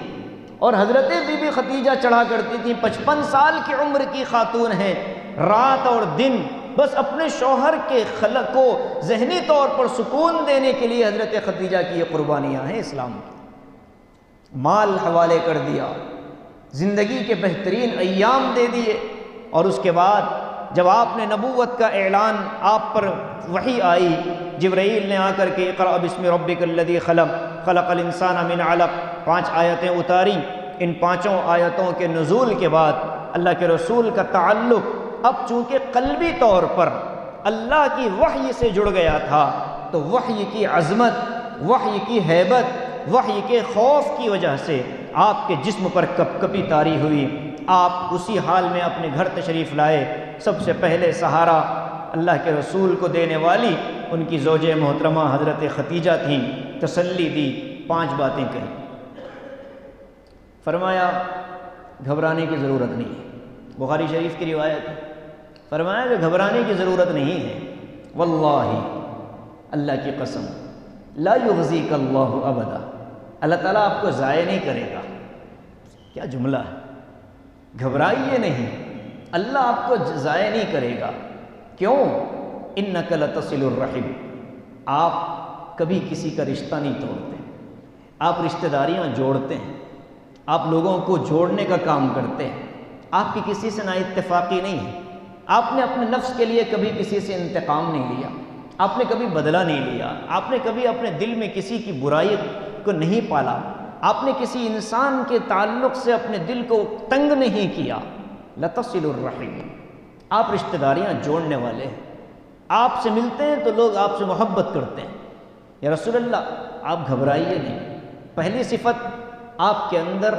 اور حضرت بی بی خدیجہ چڑھا کرتی تھیں۔ 55 سال کی عمر کی خاتون ہیں، رات اور دن بس اپنے شوہر کے خلق کو ذہنی طور پر سکون دینے کے لیے حضرت خدیجہ کی یہ قربانیاں ہیں اسلام کی۔ مال حوالے کر دیا، زندگی کے بہترین ایام دے دیے، اور اس کے بعد جب آپ نے نبوت کا اعلان، آپ پر وحی آئی، جبرائیل نے آ کر کے اقرأ بسم ربک الذی خلق خلق الانسان من علق 5 آیتیں اتاری۔ ان 5 آیتوں کے نزول کے بعد اللہ کے رسول کا تعلق اب چونکہ قلبی طور پر اللہ کی وحی سے جڑ گیا تھا، تو وحی کی عظمت، وحی کی ہیبت، وحی کے خوف کی وجہ سے آپ کے جسم پر کپ کپی طاری ہوئی۔ آپ اسی حال میں اپنے گھر تشریف لائے۔ سب سے پہلے سہارا اللہ کے رسول کو دینے والی ان کی زوجہ محترمہ حضرت خدیجہ تھیں۔ تسلی دی، 5 باتیں کہیں۔ فرمایا گھبرانے کی ضرورت نہیں ہے، بخاری شریف کی روایت ہے، فرمایا کہ گھبرانے کی ضرورت نہیں ہے، واللہ اللہ کی قسم، لا یخزیک اللہ ابدا، اللہ تعالیٰ آپ کو ضائع نہیں کرے گا۔ کیا جملہ ہے! گھبرائیے نہیں، اللہ آپ کو ضائع نہیں کرے گا۔ کیوں؟ انک لتصل الرحم، آپ کبھی کسی کا رشتہ نہیں توڑتے، آپ رشتہ داریاں جوڑتے ہیں، آپ لوگوں کو جوڑنے کا کام کرتے ہیں، آپ کی کسی سے نا اتفاقی نہیں ہے، آپ نے اپنے نفس کے لیے کبھی کسی سے انتقام نہیں لیا، آپ نے کبھی بدلہ نہیں لیا، آپ نے کبھی اپنے دل میں کسی کی برائی کو نہیں پالا، آپ نے کسی انسان کے تعلق سے اپنے دل کو تنگ نہیں کیا۔ لتصل الرحم، آپ رشتہ داریاں جوڑنے والے ہیں، آپ سے ملتے ہیں تو لوگ آپ سے محبت کرتے ہیں۔ یا رسول اللہ آپ گھبرائیے نہیں، پہلی صفت آپ کے اندر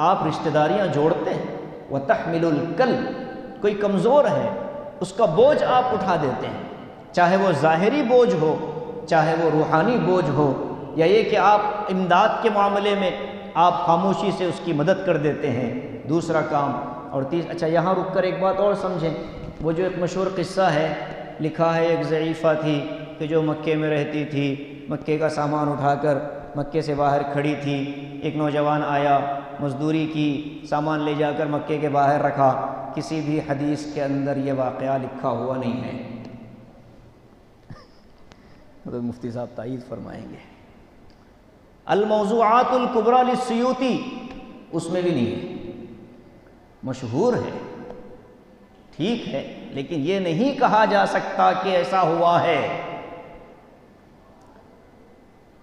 آپ رشتہ داریاں جوڑتے ہیں۔ وتحمل الکل، کوئی کمزور ہے اس کا بوجھ آپ اٹھا دیتے ہیں، چاہے وہ ظاہری بوجھ ہو چاہے وہ روحانی بوجھ ہو، یا یہ کہ آپ امداد کے معاملے میں آپ خاموشی سے اس کی مدد کر دیتے ہیں۔ دوسرا کام اور اچھا یہاں رک کر ایک بات اور سمجھیں، وہ جو ایک مشہور قصہ ہے، لکھا ہے ایک ضعیفہ تھی کہ جو مکے میں رہتی تھی، مکے کا سامان اٹھا کر مکے سے باہر کھڑی تھی، ایک نوجوان آیا، مزدوری کی، سامان لے جا کر مکے کے باہر رکھا۔ کسی بھی حدیث کے اندر یہ واقعہ لکھا ہوا نہیں ہے، مفتی صاحب تائید فرمائیں گے۔ الموضوعات الکبریٰ للسیوطی اس میں بھی نہیں ہے، مشہور ہے، ٹھیک ہے، لیکن یہ نہیں کہا جا سکتا کہ ایسا ہوا ہے۔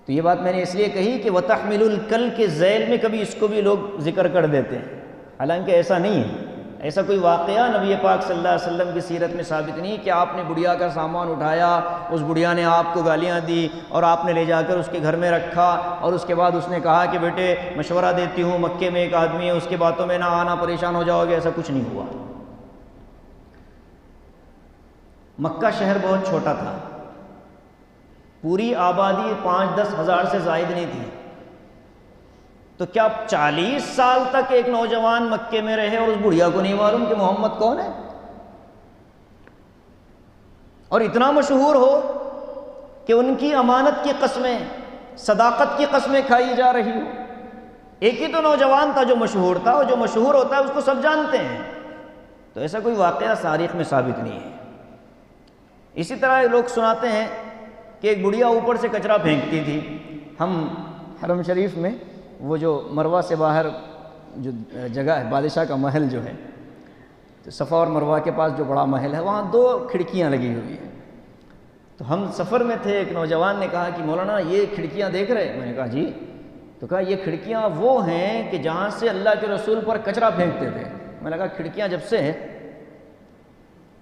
تو یہ بات میں نے اس لیے کہی کہ وَتَحْمِلُ الْكَلْ کے ذیل میں کبھی اس کو بھی لوگ ذکر کر دیتے ہیں، حالانکہ ایسا نہیں ہے۔ ایسا کوئی واقعہ نبی پاک صلی اللہ علیہ وسلم کی سیرت میں ثابت نہیں کہ آپ نے بڑھیا کا سامان اٹھایا، اس بڑھیا نے آپ کو گالیاں دی اور آپ نے لے جا کر اس کے گھر میں رکھا اور اس کے بعد اس نے کہا کہ بیٹے مشورہ دیتی ہوں، مکے میں ایک آدمی ہے، اس کے باتوں میں نہ آنا، پریشان ہو جاؤ گے۔ ایسا کچھ نہیں ہوا۔ مکہ شہر بہت چھوٹا تھا، پوری آبادی 5-10 ہزار سے زائد نہیں تھی، تو کیا 40 سال تک ایک نوجوان مکے میں رہے اور اس بڑھیا کو نہیں معلوم کہ محمد کون ہے؟ اور اتنا مشہور ہو کہ ان کی امانت کی قسمیں، صداقت کی قسمیں کھائی جا رہی ہو۔ ایک ہی تو نوجوان تھا جو مشہور تھا، اور جو مشہور ہوتا ہے اس کو سب جانتے ہیں، تو ایسا کوئی واقعہ تاریخ میں ثابت نہیں ہے۔ اسی طرح لوگ سناتے ہیں کہ ایک بڑھیا اوپر سے کچرا پھینکتی تھی۔ ہم حرم شریف میں وہ جو مروہ سے باہر جو جگہ ہے، بادشاہ کا محل جو ہے، تو صفا اور مروہ کے پاس جو بڑا محل ہے، وہاں 2 کھڑکیاں لگی ہوئی ہیں۔ تو ہم سفر میں تھے، ایک نوجوان نے کہا کہ مولانا یہ کھڑکیاں دیکھ رہے؟ میں نے کہا جی۔ تو کہا یہ کھڑکیاں وہ ہیں کہ جہاں سے اللہ کے رسول پر کچرا پھینکتے تھے۔ میں نے کہا کھڑکیاں جب سے ہیں؟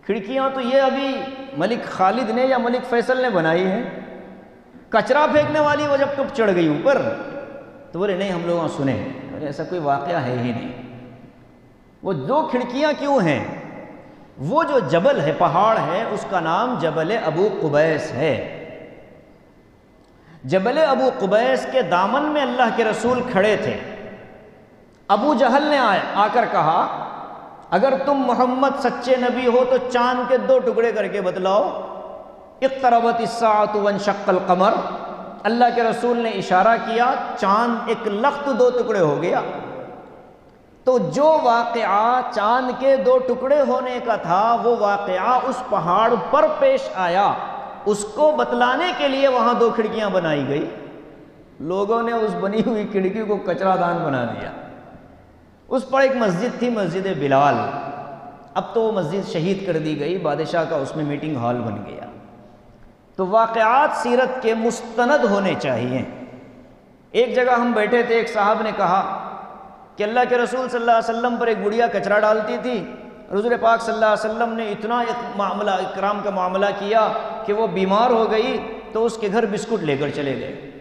کھڑکیاں تو یہ ابھی ملک خالد نے یا ملک فیصل نے بنائی ہیں، کچرا پھینکنے والی وہ جب ٹپ چڑھ گئی اوپر۔ تو بولے نہیں، ہم لوگ وہاں سنے۔ ایسا کوئی واقعہ ہے ہی نہیں۔ وہ 2 کھڑکیاں کیوں ہیں؟ وہ جو جبل ہے، پہاڑ ہے، اس کا نام جبل ابو قبیس ہے۔ جبل ابو قبیس کے دامن میں اللہ کے رسول کھڑے تھے۔ ابو جہل نے آ کر کہا اگر تم محمد سچے نبی ہو تو چاند کے 2 ٹکڑے کر کے بتلاؤ۔ اقتربت الساعۃ وانشق القمر، اللہ کے رسول نے اشارہ کیا، چاند ایک لخت 2 ٹکڑے ہو گیا۔ تو جو واقعہ چاند کے 2 ٹکڑے ہونے کا تھا، وہ واقعہ اس پہاڑ پر پیش آیا، اس کو بتلانے کے لیے وہاں 2 کھڑکیاں بنائی گئی۔ لوگوں نے اس بنی ہوئی کھڑکی کو کچرا دان بنا دیا۔ اس پر ایک مسجد تھی، مسجد بلال، اب تو وہ مسجد شہید کر دی گئی، بادشاہ کا اس میں میٹنگ ہال بن گیا۔ تو واقعات سیرت کے مستند ہونے چاہیے۔ ایک جگہ ہم بیٹھے تھے، ایک صاحب نے کہا کہ اللہ کے رسول صلی اللہ علیہ وسلم پر ایک بڑھیا کچرا ڈالتی تھی، حضور پاک صلی اللہ علیہ وسلم نے اتنا معاملہ اکرام کا معاملہ کیا کہ وہ بیمار ہو گئی تو اس کے گھر بسکٹ لے کر چلے گئے۔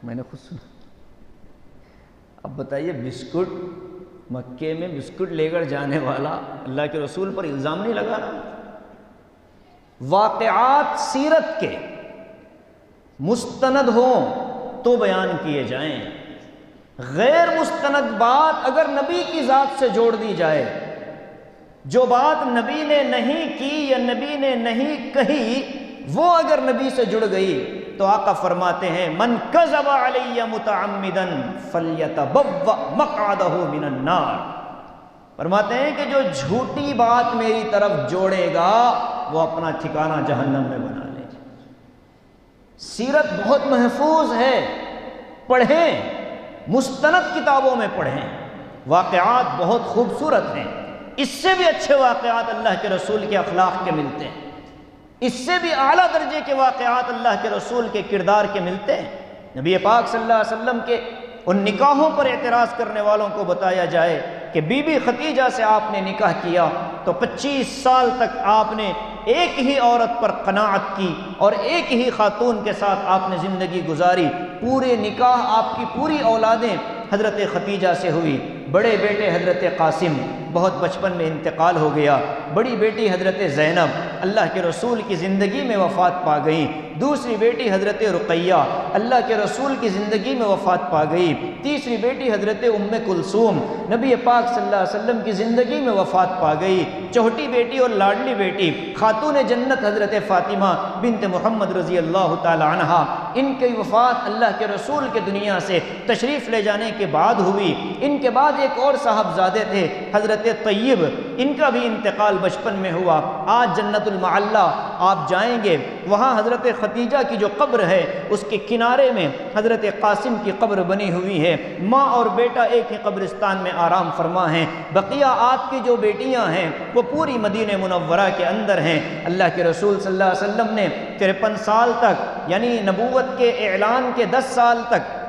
میں نے خود سنا۔ اب بتائیے، بسکٹ، مکے میں بسکٹ لے کر جانے والا اللہ کے رسول پر الزام نہیں لگا رہا؟ واقعات سیرت کے مستند ہوں تو بیان کیے جائیں، غیر مستند بات اگر نبی کی ذات سے جوڑ دی جائے، جو بات نبی نے نہیں کی یا نبی نے نہیں کہی، وہ اگر نبی سے جڑ گئی تو آقا فرماتے ہیں من کذب علی متعمدا فلیتبوأ مقعدہ من النار، فرماتے ہیں کہ جو جھوٹی بات میری طرف جوڑے گا وہ اپنا ٹھکانہ جہنم میں بنا لے۔ سیرت بہت محفوظ ہے، پڑھیں، مستند کتابوں میں پڑھیں، واقعات بہت خوبصورت ہیں۔ اس سے بھی اچھے واقعات اللہ کے رسول کے اخلاق کے ملتے ہیں، اس سے بھی اعلیٰ درجے کے واقعات اللہ کے رسول کے کردار کے ملتے ہیں۔ نبی پاک صلی اللہ علیہ وسلم کے ان نکاحوں پر اعتراض کرنے والوں کو بتایا جائے کہ بی بی خدیجہ سے آپ نے نکاح کیا تو 25 سال تک آپ نے ایک ہی عورت پر قناعت کی اور ایک ہی خاتون کے ساتھ آپ نے زندگی گزاری۔ پورے نکاح آپ کی پوری اولادیں حضرت خدیجہ سے ہوئی۔ بڑے بیٹے حضرت قاسم بہت بچپن میں انتقال ہو گیا، بڑی بیٹی حضرت زینب اللہ کے رسول کی زندگی میں وفات پا گئی، دوسری بیٹی حضرت رقیہ اللہ کے رسول کی زندگی میں وفات پا گئی، تیسری بیٹی حضرت ام کلثوم نبی پاک صلی اللہ علیہ وسلم کی زندگی میں وفات پا گئی، چوٹی بیٹی اور لاڈلی بیٹی خاتون جنت حضرت فاطمہ بنت محمد رضی اللہ تعالی عنہا، ان کی وفات اللہ کے رسول کے دنیا سے تشریف لے جانے کے بعد ہوئی۔ ان کے بعد ایک اور صاحبزادے تھے حضرت طیب، ان کا بھی انتقال بچپن میں ہوا۔ آج جنت المعلی آپ جائیں گے، وہاں حضرت خدیجہ کی جو قبر ہے اس کے کنارے میں حضرت قاسم کی قبر بنی ہوئی ہے۔ ماں اور بیٹا ایک ہی قبرستان میں آرام فرما ہیں۔ بقیہ آپ کی جو بیٹیاں ہیں وہ پوری مدینہ منورہ کے اندر ہیں۔ اللہ کے رسول صلی اللہ علیہ وسلم نے 53 سال تک، یعنی نبوت کے اعلان کے 10 سال تک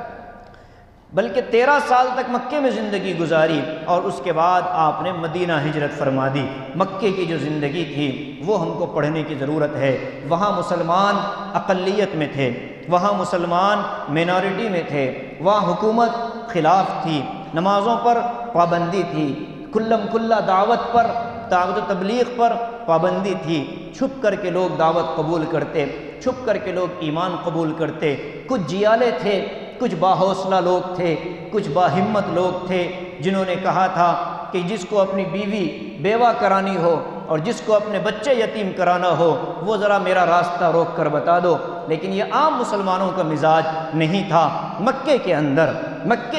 بلکہ 13 سال تک مکے میں زندگی گزاری اور اس کے بعد آپ نے مدینہ ہجرت فرما دی۔ مکے کی جو زندگی تھی وہ ہم کو پڑھنے کی ضرورت ہے۔ وہاں مسلمان اقلیت میں تھے، وہاں مسلمان مینارٹی میں تھے، وہاں حکومت خلاف تھی، نمازوں پر پابندی تھی، کلم کھلا دعوت پر، دعوت و تبلیغ پر پابندی تھی۔ چھپ کر کے لوگ دعوت قبول کرتے، چھپ کر کے لوگ ایمان قبول کرتے۔ کچھ جیالے تھے، کچھ باحوصلہ لوگ تھے، کچھ باہمت لوگ تھے، جنہوں نے کہا تھا کہ جس کو اپنی بیوی بیوہ کرانی ہو اور جس کو اپنے بچے یتیم کرانا ہو وہ ذرا میرا راستہ روک کر بتا دو۔ لیکن یہ عام مسلمانوں کا مزاج نہیں تھا۔ مکے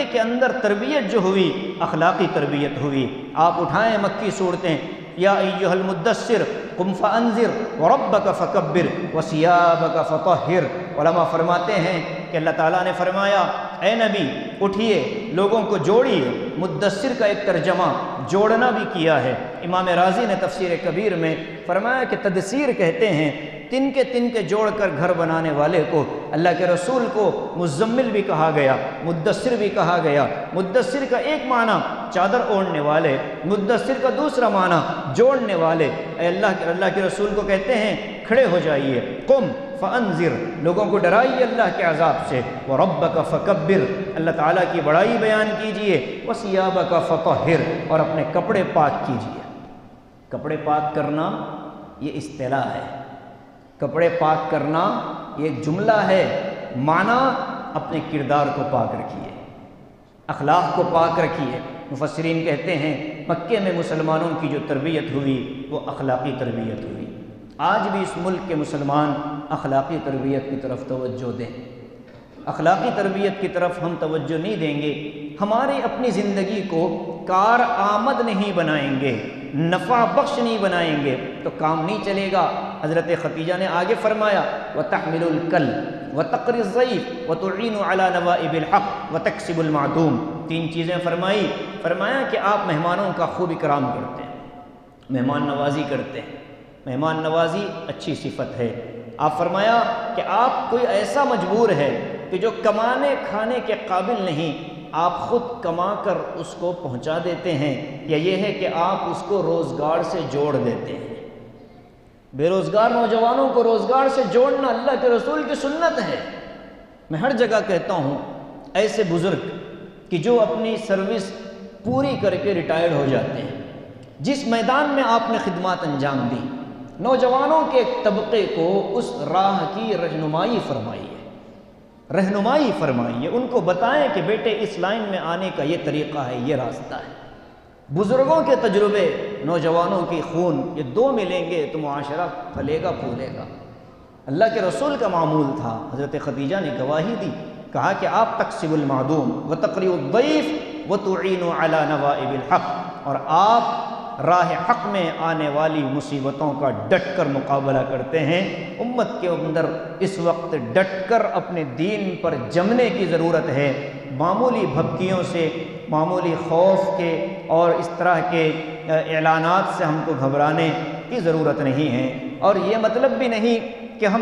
کے اندر تربیت جو ہوئی اخلاقی تربیت ہوئی۔ آپ اٹھائیں مکی صورتیں، یا ایھا المدثر قم فانذر وربک فکبر وثیابک فطہر۔ علماء فرماتے ہیں کہ اللہ تعالیٰ نے فرمایا اے نبی اٹھیے، لوگوں کو جوڑیے۔ مدثر کا ایک ترجمہ جوڑنا بھی کیا ہے۔ امام رازی نے تفسیر کبیر میں فرمایا کہ تدثیر کہتے ہیں تن کے جوڑ کر گھر بنانے والے کو۔ اللہ کے رسول کو مزمل بھی کہا گیا، مدثر بھی کہا گیا۔ مدثر کا ایک معنی چادر اوڑھنے والے، مدثر کا دوسرا معنی جوڑنے والے۔ اے اللہ کے رسول کو کہتے ہیں کھڑے ہو جائیے، قم فانذر، لوگوں کو ڈرائیے اللہ کے عذاب سے، وربک فکبر، اللہ تعالیٰ کی بڑائی بیان کیجئے، وثیابک فطہر، اور اپنے کپڑے پاک کیجئے۔ کپڑے پاک کرنا یہ اصطلاح ہے، کپڑے پاک کرنا یہ ایک جملہ ہے، معنی اپنے کردار کو پاک رکھیے، اخلاق کو پاک رکھیے۔ مفسرین کہتے ہیں مکے میں مسلمانوں کی جو تربیت ہوئی وہ اخلاقی تربیت ہوئی۔ آج بھی اس ملک کے مسلمان اخلاقی تربیت کی طرف توجہ دیں۔ اخلاقی تربیت کی طرف ہم توجہ نہیں دیں گے، ہماری اپنی زندگی کو کارآمد نہیں بنائیں گے، نفع بخش نہیں بنائیں گے تو کام نہیں چلے گا۔ حضرت خدیجہ نے آگے فرمایا وَتَحْمِلُ الْكَلْبَ وَتَقْرِي الضَّيْفَ وَتُعِينُ عَلَى نَوَائِبِ الْحَقِّ وَتَكْسِبُ الْمَعْدُومَ۔ تین چیزیں فرمایا کہ آپ مہمانوں کا خوب اکرام کرتے ہیں، مہمان نوازی کرتے ہیں۔ مہمان نوازی اچھی صفت ہے۔ آپ فرمایا کہ آپ کوئی ایسا مجبور ہے کہ جو کمانے کھانے کے قابل نہیں، آپ خود کما کر اس کو پہنچا دیتے ہیں، یا یہ ہے کہ آپ اس کو روزگار سے جوڑ دیتے ہیں۔ بے روزگار نوجوانوں کو روزگار سے جوڑنا اللہ کے رسول کی سنت ہے۔ میں ہر جگہ کہتا ہوں ایسے بزرگ کہ جو اپنی سروس پوری کر کے ریٹائرڈ ہو جاتے ہیں، جس میدان میں آپ نے خدمات انجام دی، نوجوانوں کے ایک طبقے کو اس راہ کی رہنمائی فرمائیے، ان کو بتائیں کہ بیٹے اس لائن میں آنے کا یہ طریقہ ہے، یہ راستہ ہے۔ بزرگوں کے تجربے، نوجوانوں کی خون، یہ دو ملیں گے تو معاشرہ پھلے گا پھولے گا۔ اللہ کے رسول کا معمول تھا، حضرت خدیجہ نے گواہی دی، کہا کہ آپ تکسب المعدوم وتقری الضیف وتعین علی نوائب الحق، اور آپ راہ حق میں آنے والی مصیبتوں کا ڈٹ کر مقابلہ کرتے ہیں۔ امت کے اندر اس وقت ڈٹ کر اپنے دین پر جمنے کی ضرورت ہے۔ معمولی بھبکیوں سے، معمولی خوف کے اور اس طرح کے اعلانات سے ہم کو گھبرانے کی ضرورت نہیں ہے، اور یہ مطلب بھی نہیں کہ ہم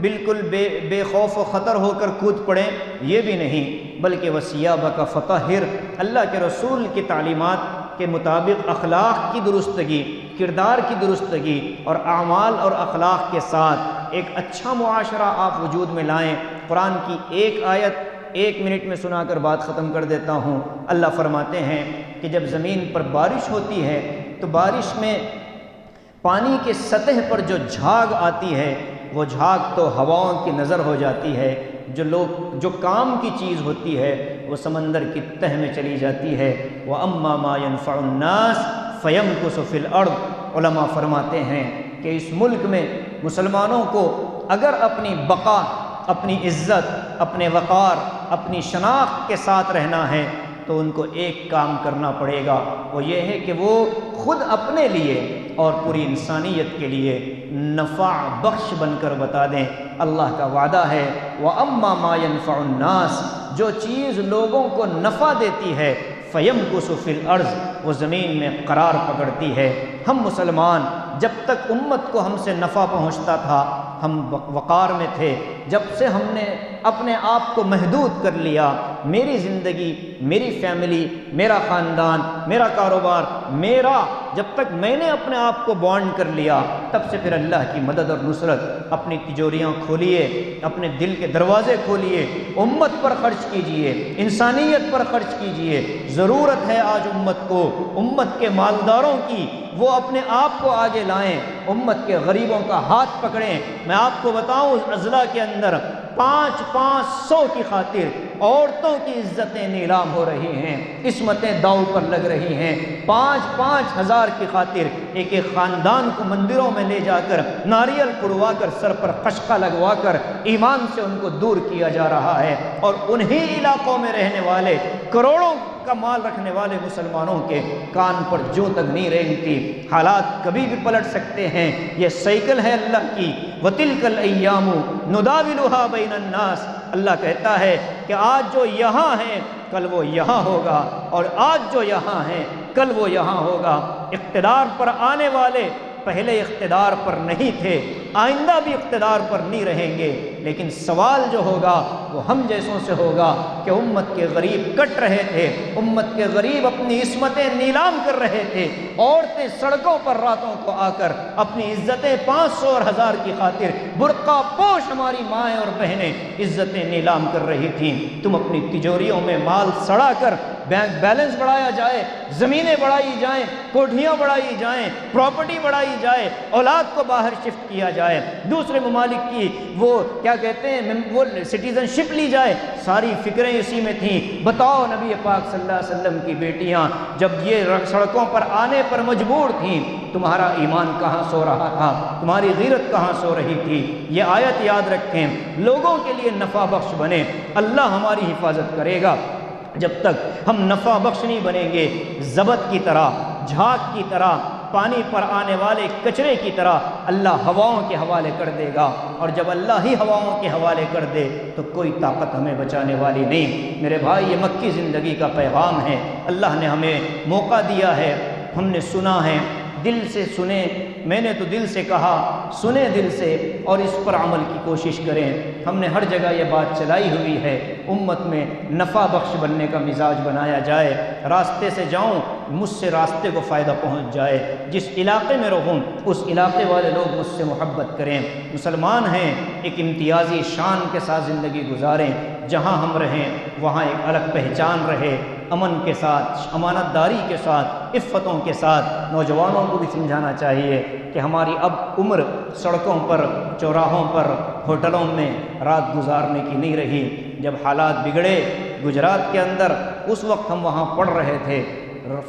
بالکل بے خوف و خطر ہو کر کود پڑیں، یہ بھی نہیں، بلکہ وثیابک فطہر، اللہ کے رسول کی تعلیمات کے مطابق اخلاق کی درستگی، کردار کی درستگی اور اعمال اور اخلاق کے ساتھ ایک اچھا معاشرہ آپ وجود میں لائیں۔ قرآن کی ایک آیت 1 منٹ میں سنا کر بات ختم کر دیتا ہوں۔ اللہ فرماتے ہیں کہ جب زمین پر بارش ہوتی ہے تو بارش میں پانی کے سطح پر جو جھاگ آتی ہے وہ جھاگ تو ہواؤں کی نظر ہو جاتی ہے، جو کام کی چیز ہوتی ہے وہ سمندر کی تہ میں چلی جاتی ہے۔ وَأَمَّا مَا يَنْفَعُ النَّاسِ فَيَمْكُثُ فِي الْأَرْضِ۔ علماء فرماتے ہیں کہ اس ملک میں مسلمانوں کو اگر اپنی بقا، اپنی عزت، اپنے وقار، اپنی شناخت کے ساتھ رہنا ہے تو ان کو ایک کام کرنا پڑے گا، وہ یہ ہے کہ وہ خود اپنے لیے اور پوری انسانیت کے لیے نفع بخش بن کر بتا دیں۔ اللہ کا وعدہ ہے وَأَمَّا مَا يَنْفَعُ النَّاسِ، جو چیز لوگوں کو نفع دیتی ہے، فَيَمْكُثُ فِي الْأَرْضِ، وہ زمین میں قرار پکڑتی ہے۔ ہم مسلمان جب تک امت کو ہم سے نفع پہنچتا تھا ہم وقار میں تھے، جب سے ہم نے اپنے آپ کو محدود کر لیا میری زندگی، میری فیملی، میرا خاندان، میرا کاروبار، جب تک میں نے اپنے آپ کو بانڈ کر لیا، تب سے پھر اللہ کی مدد اور نصرت۔ اپنی تجوریاں کھولیے، اپنے دل کے دروازے کھولیے، امت پر خرچ کیجئے، انسانیت پر خرچ کیجئے۔ ضرورت ہے آج امت کو، امت کے مالداروں کی، وہ اپنے آپ کو آگے لائیں، امت کے غریبوں کا ہاتھ پکڑیں۔ میں آپ کو بتاؤں، اس اضلاع کے اندر 500 کی خاطر عورتوں کی عزتیں نیلام ہو رہی ہیں، عصمتیں داؤ پر لگ رہی ہیں۔ 5 ہزار کی خاطر ایک ایک خاندان کو مندروں میں لے جا کر ناریل پڑوا کر سر پر خشخہ لگوا کر ایمان سے ان کو دور کیا جا رہا ہے، اور انہی علاقوں میں رہنے والے کروڑوں کا مال رکھنے والے مسلمانوں کے کان پر جو تک نہیں رینگتی۔ حالات کبھی بھی پلٹ سکتے ہیں، یہ سائیکل ہے اللہ کی۔ وَتِلْكَ الْأَيَّامُ نُدَاوِلُهَا بَيْنَ النَّاسِ، اللہ کہتا ہے کہ آج جو یہاں ہے کل وہ یہاں ہوگا، اور آج جو یہاں ہے کل وہ یہاں ہوگا۔ اقتدار پر آنے والے پہلے اقتدار پر نہیں تھے، آئندہ بھی اقتدار پر نہیں رہیں گے، لیکن سوال جو ہوگا وہ ہم جیسوں سے ہوگا کہ امت کے غریب کٹ رہے تھے، امت کے غریب اپنی عصمتیں نیلام کر رہے تھے، عورتیں سڑکوں پر راتوں کو آ کر اپنی عزتیں 500 اور 1000 کی خاطر برقع پوش ہماری مائیں اور بہنیں عزتیں نیلام کر رہی تھیں۔ تم اپنی تجوریوں میں مال سڑا کر بینک بیلنس بڑھایا جائے، زمینیں بڑھائی جائیں، کوٹھیاں بڑھائی جائیں، پراپرٹی بڑھائی جائے، اولاد کو باہر شفٹ کیا جائے، دوسرے ممالک کی وہ کیا کہتے ہیں وہ سٹیزن شپ لی جائے، ساری فکریں اسی میں تھیں۔ بتاؤ نبی پاک صلی اللہ علیہ وسلم کی بیٹیاں جب یہ سڑکوں پر آنے پر مجبور تھیں، تمہارا ایمان کہاں سو رہا تھا، تمہاری غیرت کہاں سو رہی تھی؟ یہ آیت یاد رکھیں، لوگوں کے لیے نفع بخش بنے، اللہ ہماری حفاظت کرے گا۔ جب تک ہم نفع بخش نہیں بنیں گے، ضبط کی طرح، جھاگ کی طرح، پانی پر آنے والے کچرے کی طرح اللہ ہواؤں کے حوالے کر دے گا، اور جب اللہ ہی ہواؤں کے حوالے کر دے تو کوئی طاقت ہمیں بچانے والی نہیں۔ میرے بھائی، یہ مکی زندگی کا پیغام ہے، اللہ نے ہمیں موقع دیا ہے، ہم نے سنا ہے، دل سے سنیں، میں نے تو دل سے کہا، سنیں دل سے اور اس پر عمل کی کوشش کریں۔ ہم نے ہر جگہ یہ بات چلائی ہوئی ہے، امت میں نفع بخش بننے کا مزاج بنایا جائے، راستے سے جاؤں مجھ سے راستے کو فائدہ پہنچ جائے، جس علاقے میں رہوں اس علاقے والے لوگ مجھ سے محبت کریں، مسلمان ہیں ایک امتیازی شان کے ساتھ زندگی گزاریں، جہاں ہم رہیں وہاں ایک الگ پہچان رہے، امن کے ساتھ، امانت داری کے ساتھ، عفتوں کے ساتھ۔ نوجوانوں کو بھی سمجھانا چاہیے کہ ہماری اب عمر سڑکوں پر، چوراہوں پر، ہوٹلوں میں رات گزارنے کی نہیں رہی۔ جب حالات بگڑے گجرات کے اندر، اس وقت ہم وہاں پڑھ رہے تھے،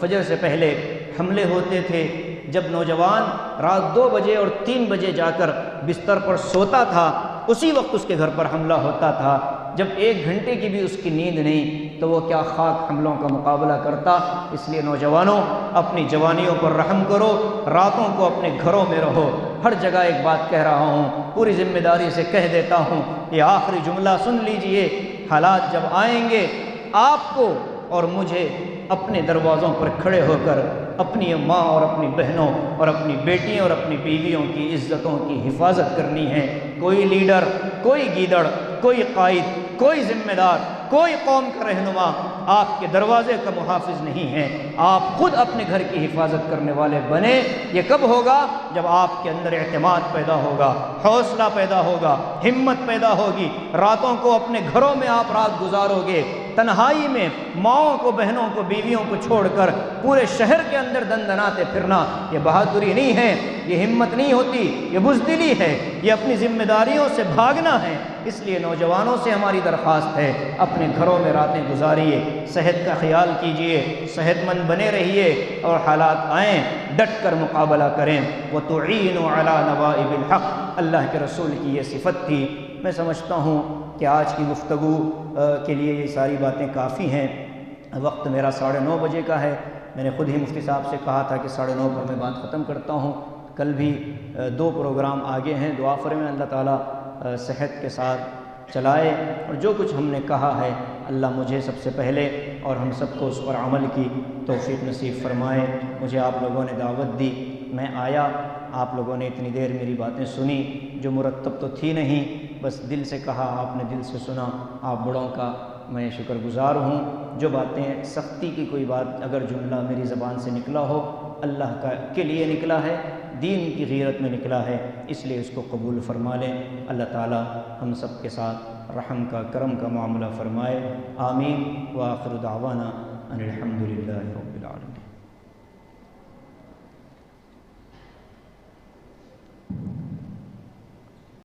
فجر سے پہلے حملے ہوتے تھے، جب نوجوان رات 2 بجے اور 3 بجے جا کر بستر پر سوتا تھا، اسی وقت اس کے گھر پر حملہ ہوتا تھا۔ جب 1 گھنٹے کی بھی اس کی نیند نہیں تو وہ کیا خاک حملوں کا مقابلہ کرتا۔ اس لیے نوجوانوں، اپنی جوانیوں پر رحم کرو، راتوں کو اپنے گھروں میں رہو۔ ہر جگہ ایک بات کہہ رہا ہوں، پوری ذمہ داری سے کہہ دیتا ہوں، یہ آخری جملہ سن لیجئے، حالات جب آئیں گے آپ کو اور مجھے اپنے دروازوں پر کھڑے ہو کر اپنی ماں اور اپنی بہنوں اور اپنی بیٹیوں اور اپنی بیویوں کی عزتوں کی حفاظت کرنی ہے۔ کوئی لیڈر، کوئی گیدڑ، کوئی قائد، کوئی ذمہ دار، کوئی قوم کا رہنما آپ کے دروازے کا محافظ نہیں ہے، آپ خود اپنے گھر کی حفاظت کرنے والے بنے۔ یہ کب ہوگا؟ جب آپ کے اندر اعتماد پیدا ہوگا، حوصلہ پیدا ہوگا، ہمت پیدا ہوگی، راتوں کو اپنے گھروں میں آپ رات گزارو گے، تنہائی میں ماؤں کو، بہنوں کو، بیویوں کو چھوڑ کر پورے شہر کے اندر دندناتے پھرنا یہ بہادری نہیں ہے، یہ ہمت نہیں ہوتی، یہ بزدلی ہے، یہ اپنی ذمہ داریوں سے بھاگنا ہے۔ اس لیے نوجوانوں سے ہماری درخواست ہے، اپنے گھروں میں راتیں گزاریے، صحت کا خیال کیجئے، صحت مند بنے رہیے، اور حالات آئیں ڈٹ کر مقابلہ کریں۔ وَتُعِينُ عَلَى نَوَائِبِ الْحَقِّ، اللہ کے رسول کی یہ صفت تھی۔ میں سمجھتا ہوں کہ آج کی گفتگو کے لیے یہ ساری باتیں کافی ہیں۔ وقت میرا 9:30 بجے کا ہے، میں نے خود ہی مفتی صاحب سے کہا تھا کہ 9:30 پر میں بات ختم کرتا ہوں۔ کل بھی 2 پروگرام آگے ہیں، دعا فرمائیں اللہ تعالیٰ صحت کے ساتھ چلائے، اور جو کچھ ہم نے کہا ہے اللہ مجھے سب سے پہلے اور ہم سب کو اس پر عمل کی توفیق نصیب فرمائے۔ مجھے آپ لوگوں نے دعوت دی، میں آیا، آپ لوگوں نے اتنی دیر میری باتیں سنی جو مرتب تو تھی نہیں، بس دل سے کہا، آپ نے دل سے سنا۔ آپ بڑوں کا میں شکر گزار ہوں۔ جو باتیں سختی کی کوئی بات اگر جملہ میری زبان سے نکلا ہو، اللہ کے لیے نکلا ہے، دین کی غیرت میں نکلا ہے، اس لیے اس کو قبول فرما لیں۔ اللہ تعالی ہم سب کے ساتھ رحم کا، کرم کا معاملہ فرمائے۔ آمین۔ وآخر دعوانا ان الحمد للہ رب العالمین۔